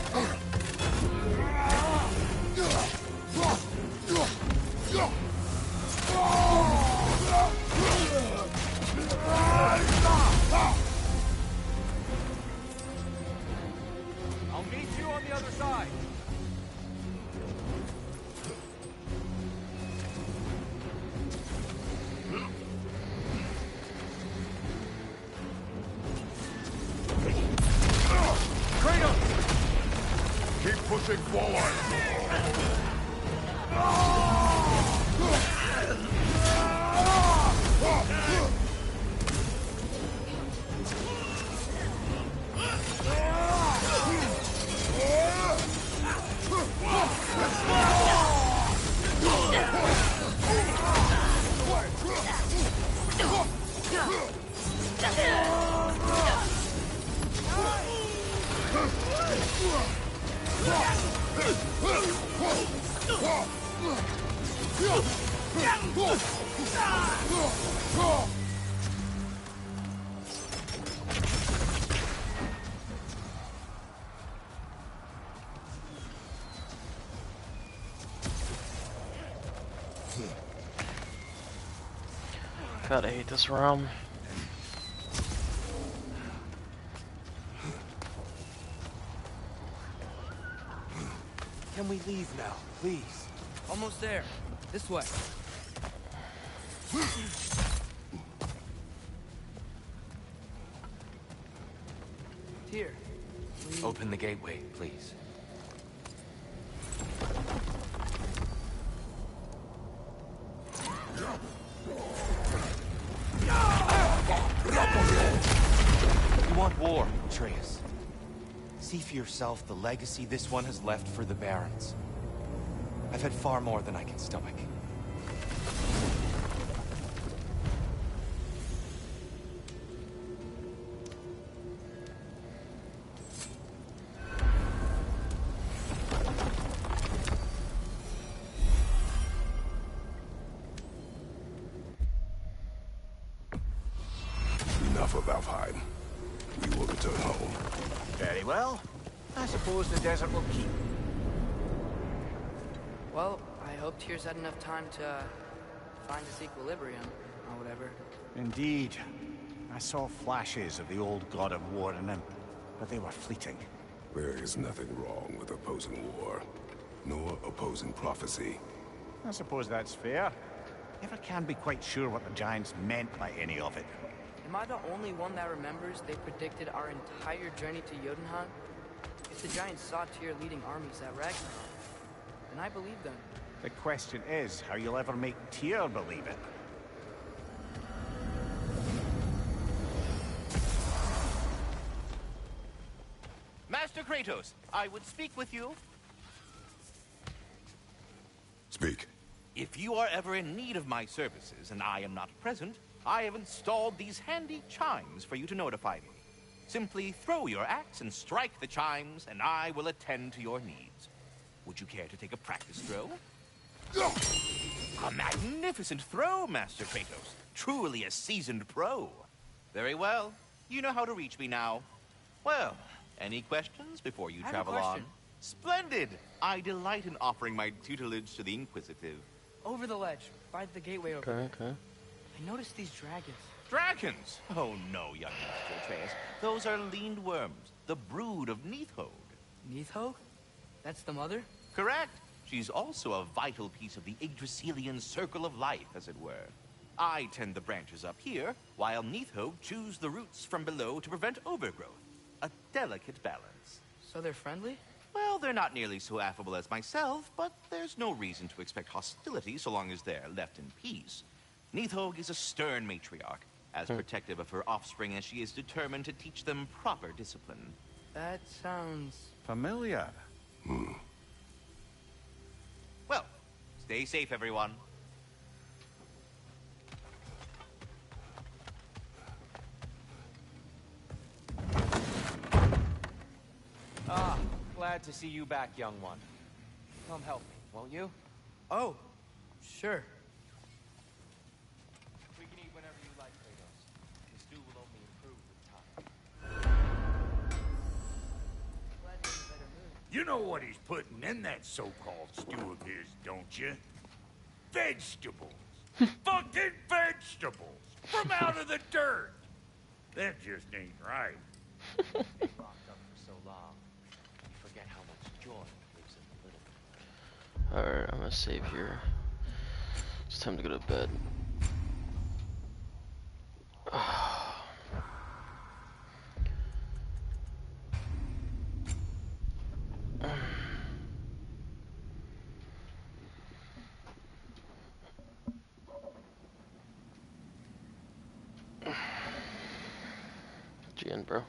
Speaker 12: I'll meet you on the other side.
Speaker 7: Keep pushing forward!
Speaker 4: God, I hate this realm.
Speaker 8: Can we leave now, please?
Speaker 2: Almost there. This way. Here.
Speaker 8: Open the gateway, please. You want war, Atreus. See for yourself the legacy this one has left for the Barons. I've had far more than I can stomach.
Speaker 7: Enough of Alfheim. We will return home.
Speaker 9: Very well. I suppose the desert will keep.
Speaker 2: Well, I hope Tyr's had enough time to find his equilibrium, or whatever.
Speaker 9: Indeed. I saw flashes of the old god of war in him, but they were fleeting.
Speaker 7: There is nothing wrong with opposing war, nor opposing prophecy.
Speaker 9: I suppose that's fair. Never can be quite sure what the Giants meant by any of it.
Speaker 2: Am I the only one that remembers they predicted our entire journey to Jotunheim? If the Giants saw Tyr leading armies at Ragnarok, then I believe them.
Speaker 9: The question is how you'll ever make Tyr believe it.
Speaker 10: Master Kratos, I would speak with you.
Speaker 7: Speak.
Speaker 10: If you are ever in need of my services and I am not present, I have installed these handy chimes for you to notify me. Simply throw your axe and strike the chimes, and I will attend to your needs. Would you care to take a practice throw? A magnificent throw, Master Kratos. Truly a seasoned pro. Very well. You know how to reach me now. Well, any questions before you travel on? Splendid! I delight in offering my tutelage to the inquisitive.
Speaker 2: Over the ledge, by the gateway over there.
Speaker 4: Okay.
Speaker 2: I noticed these dragons.
Speaker 10: Dragons? Oh no, young Master Atreus. Those are leaned worms, the brood of Neithode.
Speaker 2: Neithode? That's the mother?
Speaker 10: Correct. She's also a vital piece of the Yggdrasilian circle of life, as it were. I tend the branches up here, while Neithode chews the roots from below to prevent overgrowth. A delicate balance.
Speaker 2: So they're friendly?
Speaker 10: Well, they're not nearly so affable as myself, but there's no reason to expect hostility so long as they're left in peace. Neithode is a stern matriarch, as protective of her offspring as she is determined to teach them proper discipline.
Speaker 2: That sounds...
Speaker 9: familiar.
Speaker 10: Well, stay safe, everyone.
Speaker 8: Ah, glad to see you back, young one. Come help me, won't you?
Speaker 2: Oh, sure.
Speaker 8: We can eat whenever you like, Kratos. The stew will only improve with time.
Speaker 13: You know what he's putting in that so-called stew of his, don't you? Vegetables. Fucking vegetables! From out of the dirt! That just ain't right.
Speaker 8: Being locked up for so long, you forget how much joy lives in the little.
Speaker 4: Alright, I'm gonna save here. It's time to go to bed. GN, bro.